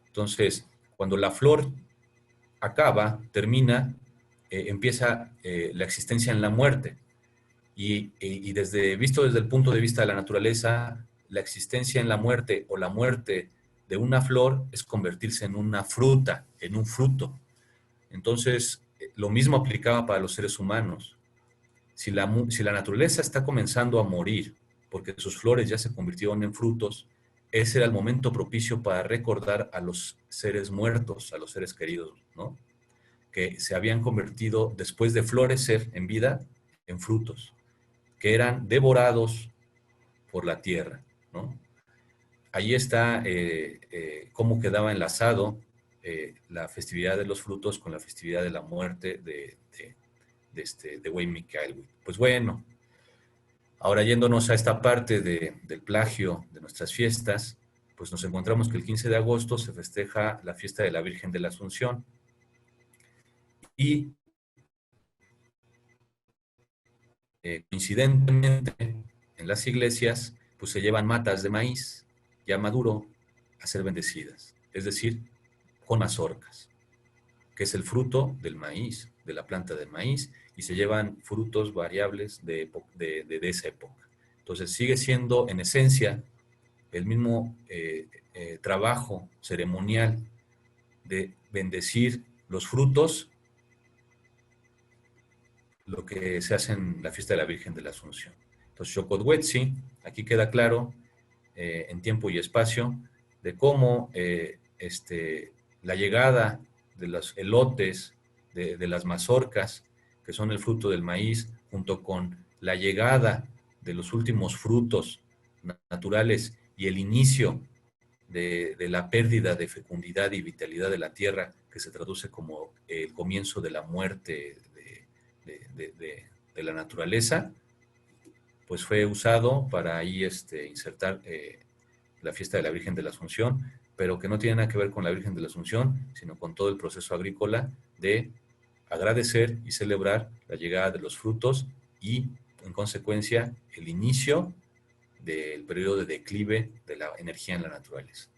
Entonces, cuando la flor acaba, termina, empieza la existencia en la muerte. Y visto desde el punto de vista de la naturaleza, la existencia en la muerte o la muerte de una flor es convertirse en una fruta, en un fruto. Entonces, lo mismo aplicaba para los seres humanos. Si la naturaleza está comenzando a morir porque sus flores ya se convirtieron en frutos, ese era el momento propicio para recordar a los seres muertos, a los seres queridos, ¿no? Que se habían convertido, después de florecer en vida, en frutos, que eran devorados por la tierra, ¿no? Ahí está cómo quedaba enlazado la festividad de los frutos con la festividad de la muerte de Wayne Michael. Pues bueno, ahora yéndonos a esta parte del plagio de nuestras fiestas, pues nos encontramos que el 15 de agosto se festeja la fiesta de la Virgen de la Asunción, y coincidentemente en las iglesias pues se llevan matas de maíz ya maduro a ser bendecidas, es decir, con mazorcas, que es el fruto del maíz, de la planta del maíz, y se llevan frutos variables de esa época. Entonces sigue siendo en esencia el mismo trabajo ceremonial de bendecir los frutos, lo que se hace en la fiesta de la Virgen de la Asunción. Entonces, Xocothuetzi, aquí queda claro, en tiempo y espacio, de cómo la llegada de los elotes, de las mazorcas, que son el fruto del maíz, junto con la llegada de los últimos frutos naturales y el inicio de la pérdida de fecundidad y vitalidad de la tierra, que se traduce como el comienzo de la muerte de la naturaleza, pues fue usado para ahí insertar la fiesta de la Virgen de la Asunción, pero que no tiene nada que ver con la Virgen de la Asunción, sino con todo el proceso agrícola de agradecer y celebrar la llegada de los frutos y, en consecuencia, el inicio del periodo de declive de la energía en la naturaleza.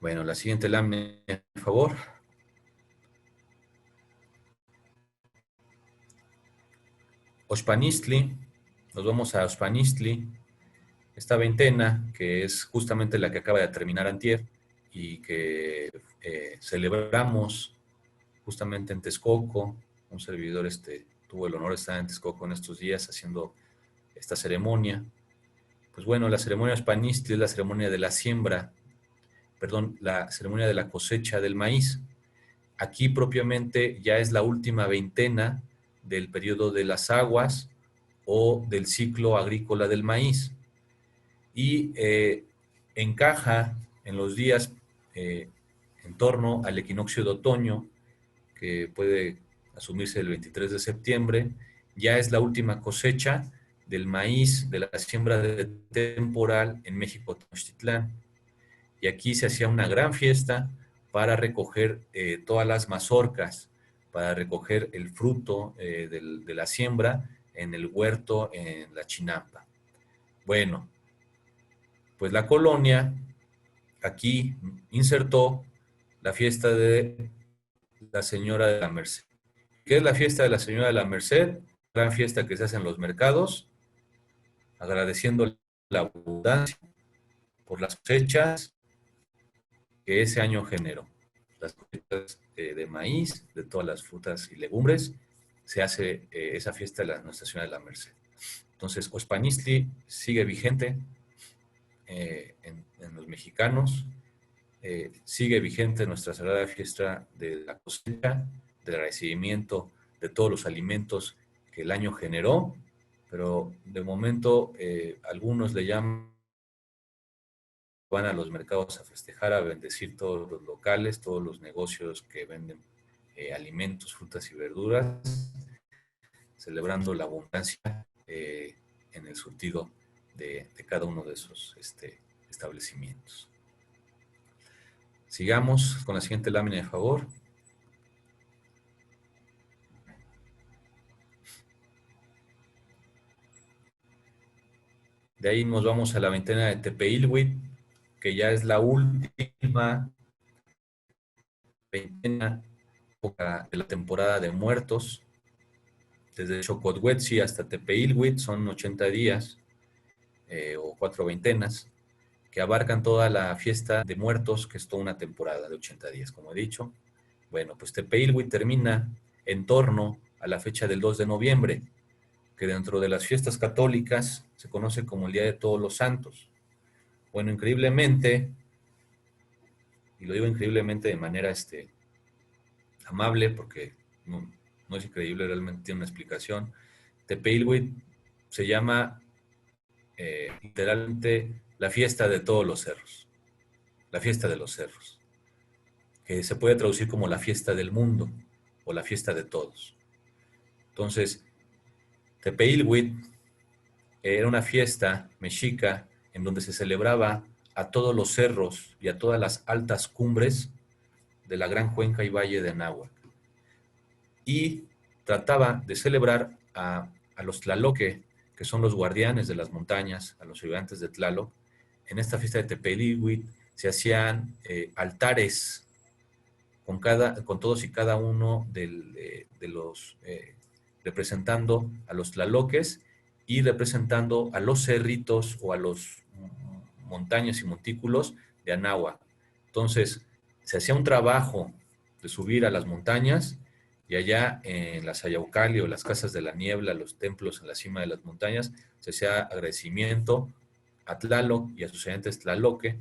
Bueno, la siguiente lámina, por favor. Oxpanistli, nos vamos a Oxpanistli, esta veintena, que es justamente la que acaba de terminar antier, y que celebramos justamente en Texcoco. Un servidor tuvo el honor de estar en Texcoco en estos días haciendo esta ceremonia. Pues bueno, la ceremonia Oxpanistli es la ceremonia de la siembra, perdón, la ceremonia de la cosecha del maíz. Aquí propiamente ya es la última veintena del periodo de las aguas o del ciclo agrícola del maíz. Y encaja en los días en torno al equinoccio de otoño, que puede asumirse el 23 de septiembre. Ya es la última cosecha del maíz, de la siembra de temporal en México, Tenochtitlán. Y aquí se hacía una gran fiesta para recoger todas las mazorcas, para recoger el fruto de la siembra en el huerto, en la Chinampa. Bueno, pues la colonia aquí insertó la fiesta de la Señora de la Merced. ¿Qué es la fiesta de la Señora de la Merced? Gran fiesta que se hace en los mercados, agradeciendo la abundancia por las cosechas que ese año generó. Las cosechas de maíz, de todas las frutas y legumbres, se hace esa fiesta en Nuestra Señora de la Merced. Entonces, Oxpanistli sigue vigente en los mexicanos, sigue vigente nuestra sagrada fiesta de la cosecha, del agradecimiento de todos los alimentos que el año generó, pero de momento algunos le llaman, van a los mercados a festejar, a bendecir todos los locales, todos los negocios que venden alimentos, frutas y verduras, celebrando la abundancia en el surtido de cada uno de esos establecimientos. Sigamos con la siguiente lámina, de favor. De ahí nos vamos a la veintena de Tepeilhuit, que ya es la última veintena de la temporada de muertos. Desde Xocothuetzi hasta Tepeilhuit son 80 días o 4 veintenas que abarcan toda la fiesta de muertos, que es toda una temporada de 80 días, como he dicho. Bueno, pues Tepeilhuit termina en torno a la fecha del 2 de noviembre, que dentro de las fiestas católicas se conoce como el Día de Todos los Santos. Bueno, increíblemente, y lo digo increíblemente de manera amable, porque no es increíble, realmente tiene una explicación. Tepeilhuit se llama literalmente la fiesta de todos los cerros, la fiesta de los cerros, que se puede traducir como la fiesta del mundo o la fiesta de todos. Entonces, Tepeilhuit era una fiesta mexica en donde se celebraba a todos los cerros y a todas las altas cumbres de la gran cuenca y valle de Anáhuac. Y trataba de celebrar a los Tlaloque, que son los guardianes de las montañas, a los habitantes de Tlaloc. En esta fiesta de Tepeilhuit se hacían altares con todos y cada uno de los representando a los tlaloques y representando a los cerritos o a los montañas y montículos de Anáhuac. Entonces, se hacía un trabajo de subir a las montañas y allá en la Sayaucali o las casas de la niebla, los templos en la cima de las montañas, se hacía agradecimiento a Tlaloc y a sus habitantes tlaloque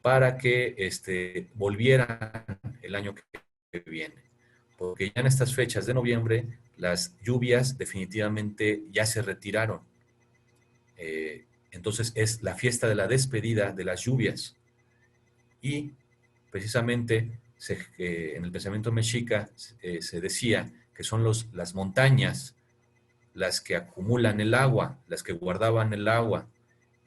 para que volvieran el año que viene. Porque ya en estas fechas de noviembre, las lluvias definitivamente ya se retiraron. Entonces es la fiesta de la despedida de las lluvias. Y precisamente en el pensamiento mexica se decía que son las montañas las que acumulan el agua, las que guardaban el agua,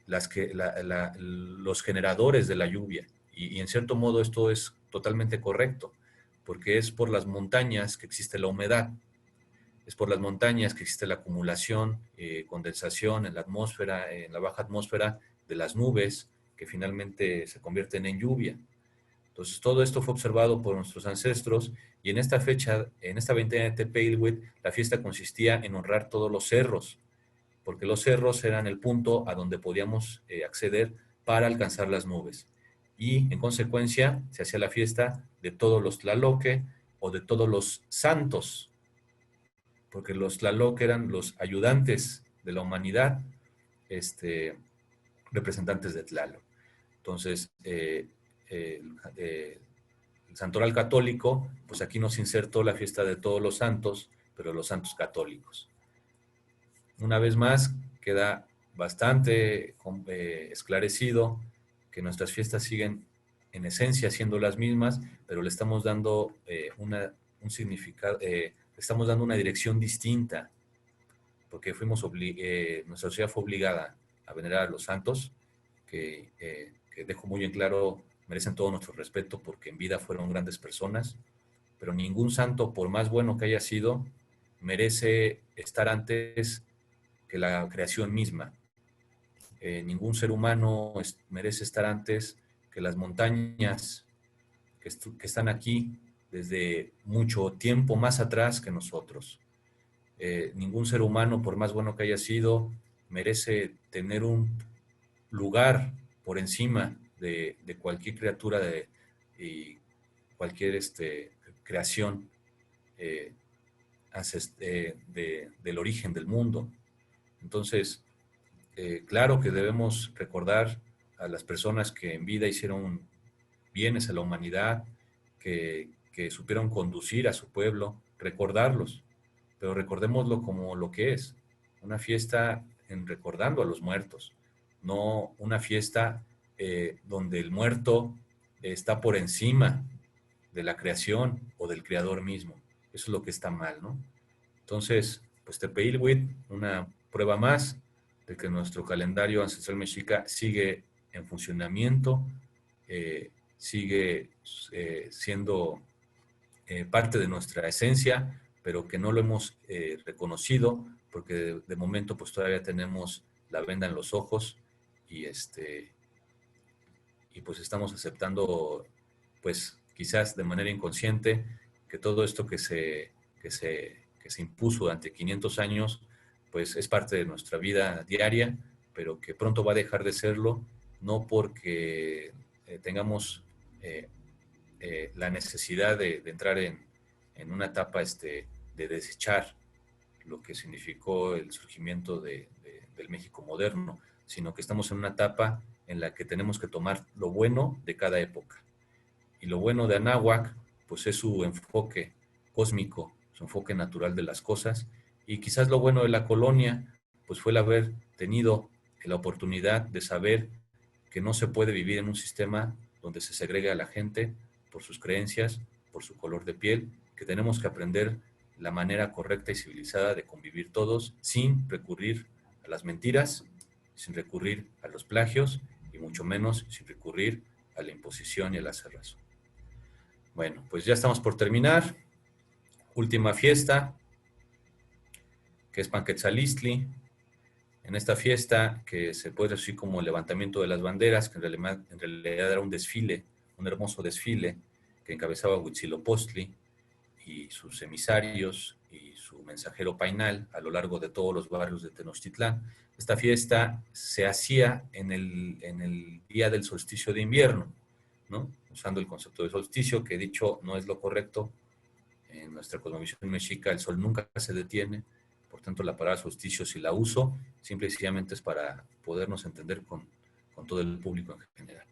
los generadores de la lluvia. Y en cierto modo esto es totalmente correcto, porque es por las montañas que existe la humedad, es por las montañas que existe la acumulación, condensación en la atmósfera, en la baja atmósfera de las nubes, que finalmente se convierten en lluvia. Entonces todo esto fue observado por nuestros ancestros, y en esta fecha, en esta veintena de Tepeilhuit, la fiesta consistía en honrar todos los cerros, porque los cerros eran el punto a donde podíamos acceder para alcanzar las nubes. Y en consecuencia se hacía la fiesta de todos los tlaloque o de todos los santos, porque los tlaloque eran los ayudantes de la humanidad, representantes de Tlaloc. Entonces, el santoral católico, pues aquí nos insertó la fiesta de todos los santos, pero los santos católicos. Una vez más, queda bastante esclarecido que nuestras fiestas siguen en esencia siendo las mismas, pero le estamos dando un significado, le estamos dando una dirección distinta, porque nuestra sociedad fue obligada a venerar a los santos, que dejo muy en claro, merecen todo nuestro respeto porque en vida fueron grandes personas, pero ningún santo, por más bueno que haya sido, merece estar antes que la creación misma. Ningún ser humano merece estar antes que las montañas que están aquí desde mucho tiempo más atrás que nosotros. Ningún ser humano, por más bueno que haya sido, merece tener un lugar por encima de cualquier criatura y cualquier creación del origen del mundo. Entonces, claro que debemos recordar a las personas que en vida hicieron bienes a la humanidad, que supieron conducir a su pueblo, recordarlos, pero recordémoslo como lo que es, una fiesta en recordando a los muertos, no una fiesta donde el muerto está por encima de la creación o del creador mismo. Eso es lo que está mal, ¿no? Entonces, pues Tepeilhuit, una prueba más de que nuestro calendario ancestral mexica sigue en funcionamiento, sigue siendo parte de nuestra esencia, pero que no lo hemos reconocido, porque de momento pues todavía tenemos la venda en los ojos y y pues estamos aceptando, pues quizás de manera inconsciente, que todo esto que se impuso durante 500 años, pues es parte de nuestra vida diaria, pero que pronto va a dejar de serlo, no porque tengamos la necesidad de entrar en una etapa de desechar lo que significó el surgimiento del México moderno, sino que estamos en una etapa en la que tenemos que tomar lo bueno de cada época. Y lo bueno de Anáhuac, pues es su enfoque cósmico, su enfoque natural de las cosas. Y quizás lo bueno de la colonia, pues fue el haber tenido la oportunidad de saber que no se puede vivir en un sistema donde se segrega a la gente por sus creencias, por su color de piel, que tenemos que aprender la manera correcta y civilizada de convivir todos sin recurrir a las mentiras, sin recurrir a los plagios y mucho menos sin recurrir a la imposición y a la cerrazón. Bueno, pues ya estamos por terminar. Última fiesta, que es Panquetzalistli. En esta fiesta, que se puede decir como el levantamiento de las banderas, que en realidad era un desfile, un hermoso desfile que encabezaba Huitzilopochtli y sus emisarios y su mensajero Painal a lo largo de todos los barrios de Tenochtitlán. Esta fiesta se hacía en el día del solsticio de invierno, ¿no? Usando el concepto de solsticio, que dicho no es lo correcto. En nuestra cosmovisión mexica el sol nunca se detiene, por tanto la palabra solsticio, si la uso, simple y sencillamente es para podernos entender con todo el público en general.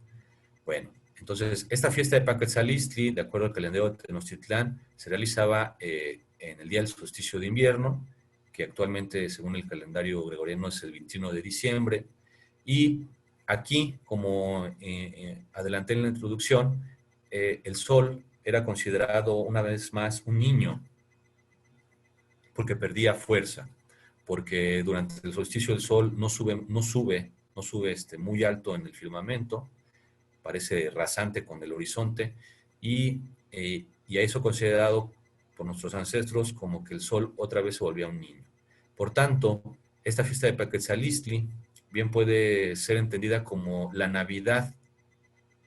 Bueno, entonces esta fiesta de Panquetzalistli, de acuerdo al calendario de Tenochtitlán, se realizaba en el día del solsticio de invierno, que actualmente según el calendario gregoriano es el 21 de diciembre, y aquí, como adelanté en la introducción, el sol era considerado una vez más un niño, porque perdía fuerza, porque durante el solsticio el sol no sube muy alto en el firmamento, parece rasante con el horizonte, y a eso considerado por nuestros ancestros como que el sol otra vez se volvía un niño. Por tanto, esta fiesta de Panquetzalistli bien puede ser entendida como la Navidad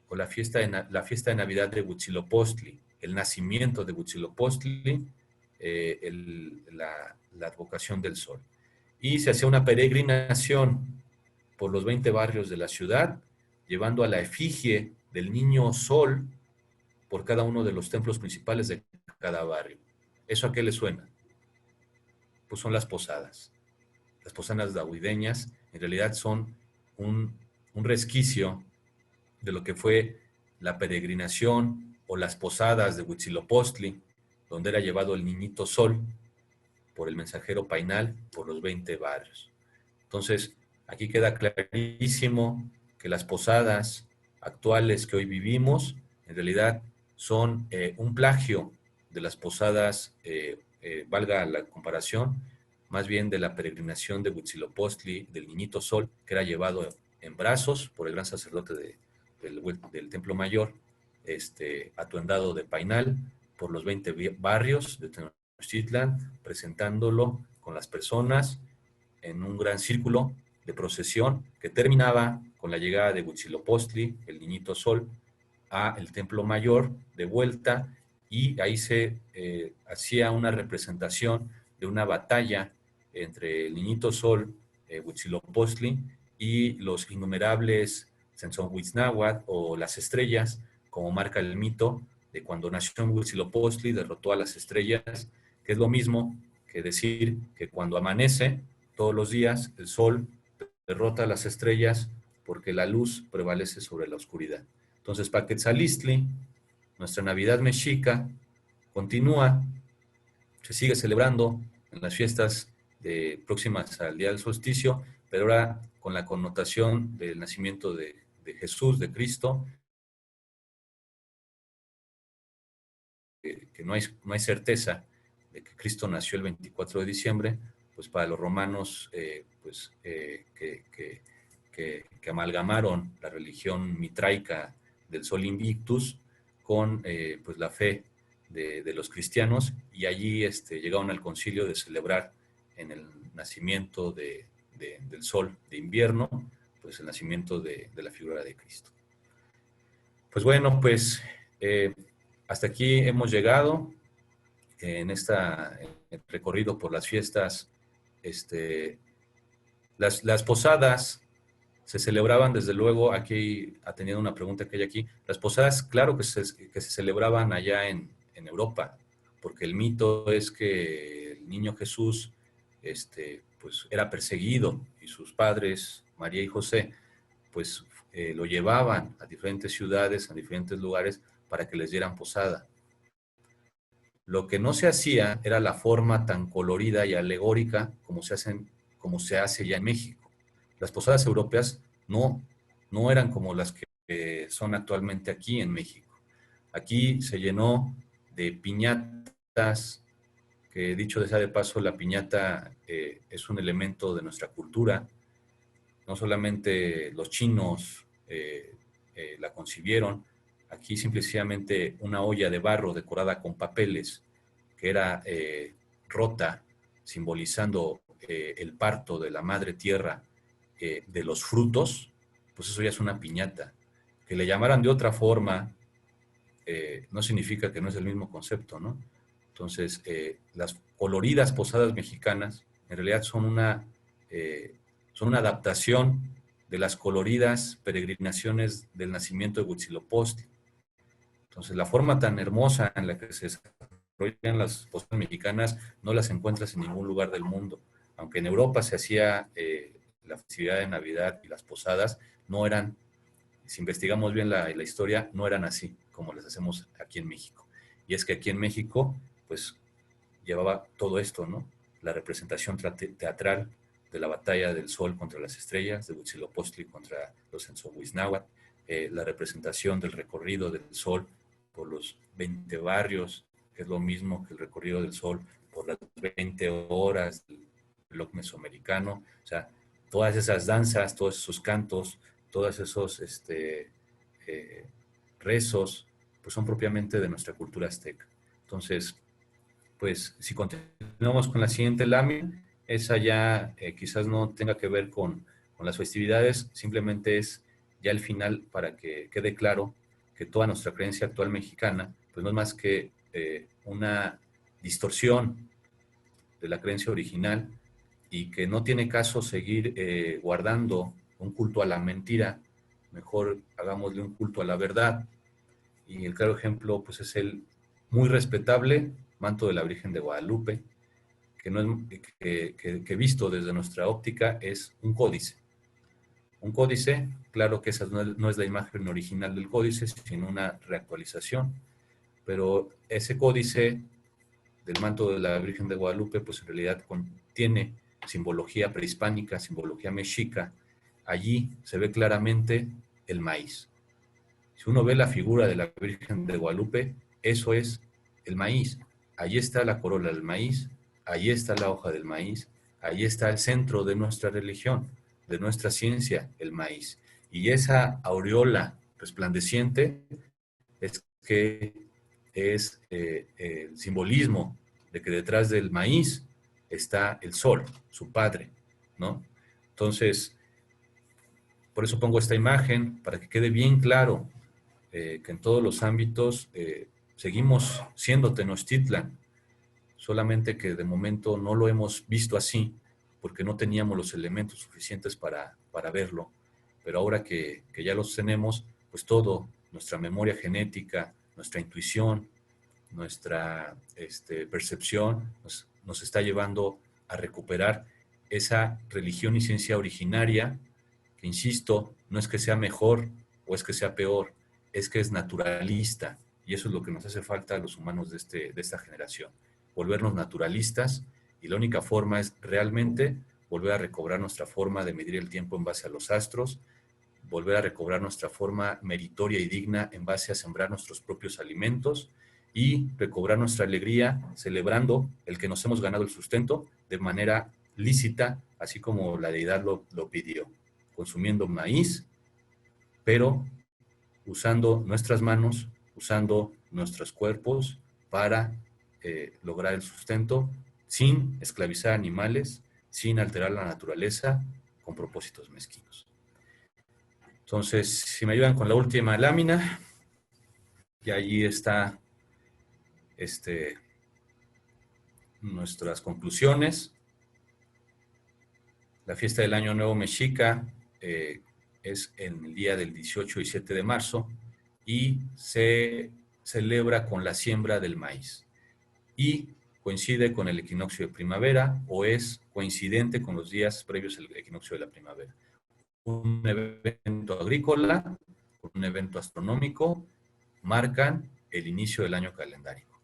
o la fiesta de Navidad de Huitzilopochtli, el nacimiento de Huitzilopochtli, la advocación del sol. Y se hacía una peregrinación por los 20 barrios de la ciudad, llevando a la efigie del niño sol por cada uno de los templos principales de cada barrio. ¿Eso a qué le suena? Pues son las posadas. Las posadas dahuideñas en realidad son un resquicio de lo que fue la peregrinación o las posadas de Huitzilopochtli, donde era llevado el niñito sol por el mensajero Painal por los 20 barrios. Entonces, aquí queda clarísimo que las posadas actuales que hoy vivimos, en realidad son un plagio de las posadas, valga la comparación, más bien de la peregrinación de Huitzilopochtli, del niñito sol, que era llevado en brazos por el gran sacerdote del Templo Mayor, atuendado de Painal por los 20 barrios de Tenochtitlan, presentándolo con las personas en un gran círculo de procesión que terminaba con la llegada de Huitzilopochtli, el niñito sol, a el Templo Mayor de vuelta, y ahí se hacía una representación de una batalla entre el niñito sol, Huitzilopochtli, y los innumerables Tzentzohuitznahuatl o las estrellas, como marca el mito de cuando nació Huitzilopochtli, derrotó a las estrellas, que es lo mismo que decir que cuando amanece todos los días el sol derrota a las estrellas porque la luz prevalece sobre la oscuridad. Entonces, Paquetzalistli, nuestra Navidad mexica, continúa, se sigue celebrando en las fiestas próximas al día del solsticio, pero ahora con la connotación del nacimiento de Jesús, de Cristo, que no hay certeza de que Cristo nació el 24 de diciembre, pues para los romanos que amalgamaron la religión mitraica del Sol Invictus con pues la fe de los cristianos, y allí llegaron al concilio de celebrar en el nacimiento del sol de invierno, pues el nacimiento de la figura de Cristo. Pues bueno, pues hasta aquí hemos llegado en este recorrido por las fiestas. Las posadas se celebraban, desde luego, aquí, atendiendo una pregunta que hay aquí, las posadas, claro que se celebraban allá en Europa, porque el mito es que el niño Jesús pues era perseguido y sus padres, María y José, pues lo llevaban a diferentes ciudades, a diferentes lugares para que les dieran posada. Lo que no se hacía era la forma tan colorida y alegórica como se hace ya en México. Las posadas europeas no eran como las que son actualmente aquí en México. Aquí se llenó de piñatas, que dicho sea de paso, la piñata es un elemento de nuestra cultura. No solamente los chinos la concibieron, aquí simplemente una olla de barro decorada con papeles que era rota, simbolizando el parto de la madre tierra de los frutos, pues eso ya es una piñata. Que le llamaran de otra forma no significa que no es el mismo concepto, ¿no? Entonces, las coloridas posadas mexicanas en realidad son una adaptación de las coloridas peregrinaciones del nacimiento de Huitzilopochtli. Entonces, la forma tan hermosa en la que se desarrollan las posadas mexicanas no las encuentras en ningún lugar del mundo. Aunque en Europa se hacía la festividad de Navidad y las posadas, no eran, si investigamos bien la historia, no eran así como las hacemos aquí en México. Y es que aquí en México, pues, llevaba todo esto, ¿no? La representación teatral de la batalla del sol contra las estrellas, de Huitzilopochtli contra los Entzohuiznahuatl, la representación del recorrido del sol por los 20 barrios, que es lo mismo que el recorrido del sol por las 20 horas del bloque mesoamericano. O sea, todas esas danzas, todos esos cantos, todos esos rezos, pues son propiamente de nuestra cultura azteca. Entonces, pues si continuamos con la siguiente lámina, esa ya quizás no tenga que ver con las festividades, simplemente es ya el final para que quede claro que toda nuestra creencia actual mexicana, pues no es más que una distorsión de la creencia original, y que no tiene caso seguir guardando un culto a la mentira, mejor hagámosle un culto a la verdad. Y el claro ejemplo pues es el muy respetable manto de la Virgen de Guadalupe, que, no es, que visto desde nuestra óptica es un códice. Un códice, claro que esa no es la imagen original del códice, sino una reactualización, pero ese códice del manto de la Virgen de Guadalupe, pues en realidad contiene simbología prehispánica, simbología mexica. Allí se ve claramente el maíz. Si uno ve la figura de la Virgen de Guadalupe, eso es el maíz. Allí está la corola del maíz, allí está la hoja del maíz, allí está el centro de nuestra religión, de nuestra ciencia, el maíz. Y esa aureola resplandeciente es que es el simbolismo de que detrás del maíz está el sol, su padre, ¿no? Entonces, por eso pongo esta imagen, para que quede bien claro que en todos los ámbitos seguimos siendo Tenochtitlan, solamente que de momento no lo hemos visto así, porque no teníamos los elementos suficientes para verlo, pero ahora que ya los tenemos, pues todo nuestra memoria genética, nuestra intuición, nuestra percepción, nos está llevando a recuperar esa religión y ciencia originaria, que insisto, no es que sea mejor o es que sea peor, es que es naturalista, y eso es lo que nos hace falta a los humanos de esta generación, volvernos naturalistas, y la única forma es realmente volver a recobrar nuestra forma de medir el tiempo en base a los astros, volver a recobrar nuestra forma meritoria y digna en base a sembrar nuestros propios alimentos y recobrar nuestra alegría celebrando el que nos hemos ganado el sustento de manera lícita, así como la deidad lo pidió, consumiendo maíz, pero usando nuestras manos, usando nuestros cuerpos para lograr el sustento sin esclavizar animales, sin alterar la naturaleza con propósitos mezquinos. Entonces, si me ayudan con la última lámina, y allí está nuestras conclusiones. La fiesta del Año Nuevo Mexica es en el día del 18 y 7 de marzo y se celebra con la siembra del maíz. Y coincide con el equinoccio de primavera o es coincidente con los días previos al equinoccio de la primavera. Un evento agrícola, un evento astronómico, marcan el inicio del año calendárico.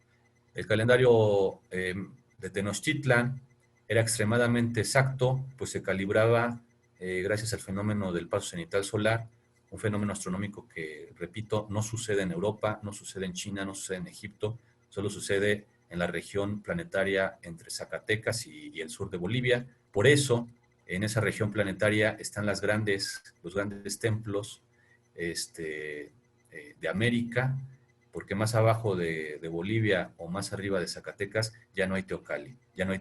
El calendario de Tenochtitlan era extremadamente exacto, pues se calibraba gracias al fenómeno del paso cenital solar, un fenómeno astronómico que, repito, no sucede en Europa, no sucede en China, no sucede en Egipto, solo sucede en la región planetaria entre Zacatecas y el sur de Bolivia. Por eso, en esa región planetaria están los grandes templos de América, porque más abajo de Bolivia o más arriba de Zacatecas ya no hay Teocalli, ya no hay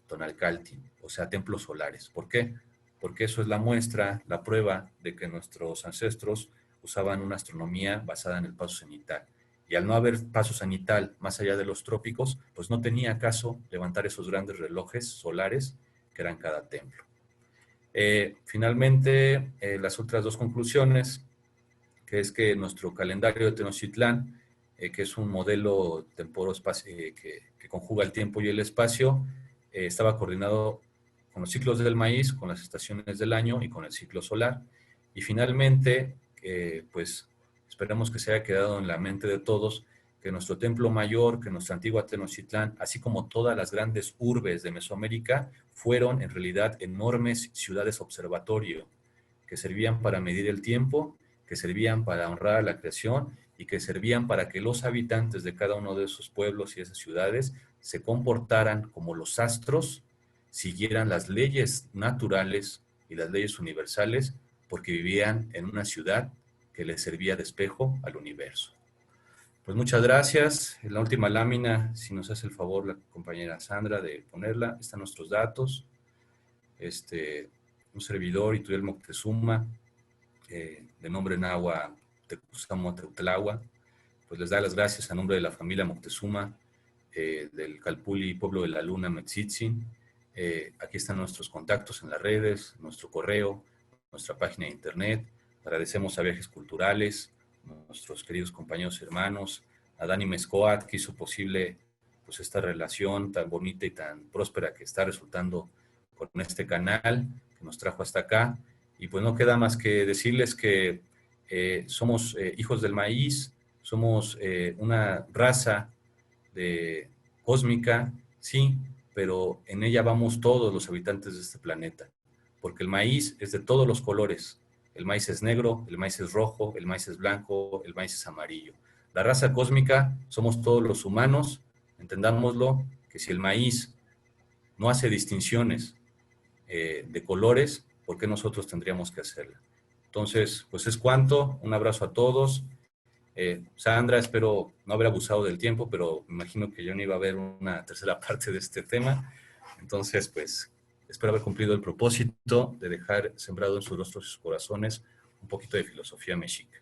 Tonalcaltin, o sea, templos solares. ¿Por qué? Porque eso es la muestra, la prueba de que nuestros ancestros usaban una astronomía basada en el paso cenital. Y al no haber paso cenital más allá de los trópicos, pues no tenía caso levantar esos grandes relojes solares que eran cada templo. Finalmente, las otras dos conclusiones, que es que nuestro calendario de Tenochtitlán, que es un modelo temporo-espacio que conjuga el tiempo y el espacio, estaba coordinado con los ciclos del maíz, con las estaciones del año y con el ciclo solar. Y finalmente, pues esperamos que se haya quedado en la mente de todos que nuestro templo mayor, que nuestra antigua Tenochtitlán, así como todas las grandes urbes de Mesoamérica, fueron en realidad enormes ciudades observatorio que servían para medir el tiempo, que servían para honrar a la creación y que servían para que los habitantes de cada uno de esos pueblos y esas ciudades se comportaran como los astros, siguieran las leyes naturales y las leyes universales, porque vivían en una ciudad que les servía de espejo al universo. Pues muchas gracias. En la última lámina, si nos hace el favor la compañera Sandra de ponerla, están nuestros datos. Un servidor, Ituriel Moctezuma, de nombre náhuatl Tecuzamo Teutlahua, pues les da las gracias a nombre de la familia Moctezuma, del Calpulli Pueblo de la Luna Metzitzin. Aquí están nuestros contactos en las redes, nuestro correo, nuestra página de internet. Agradecemos a Viajes Culturales, nuestros queridos compañeros y hermanos, a Dani Mescoat, que hizo posible pues esta relación tan bonita y tan próspera que está resultando con este canal, que nos trajo hasta acá. Y pues no queda más que decirles que somos hijos del maíz, somos una raza cósmica, sí, pero en ella vamos todos los habitantes de este planeta, porque el maíz es de todos los colores. El maíz es negro, el maíz es rojo, el maíz es blanco, el maíz es amarillo. La raza cósmica somos todos los humanos, entendámoslo, que si el maíz no hace distinciones de colores, ¿por qué nosotros tendríamos que hacerla? Entonces, pues es cuanto. Un abrazo a todos. Sandra, espero no haber abusado del tiempo, pero me imagino que yo no iba a ver una tercera parte de este tema. Entonces, pues, espero haber cumplido el propósito de dejar sembrado en sus rostros y sus corazones un poquito de filosofía mexica.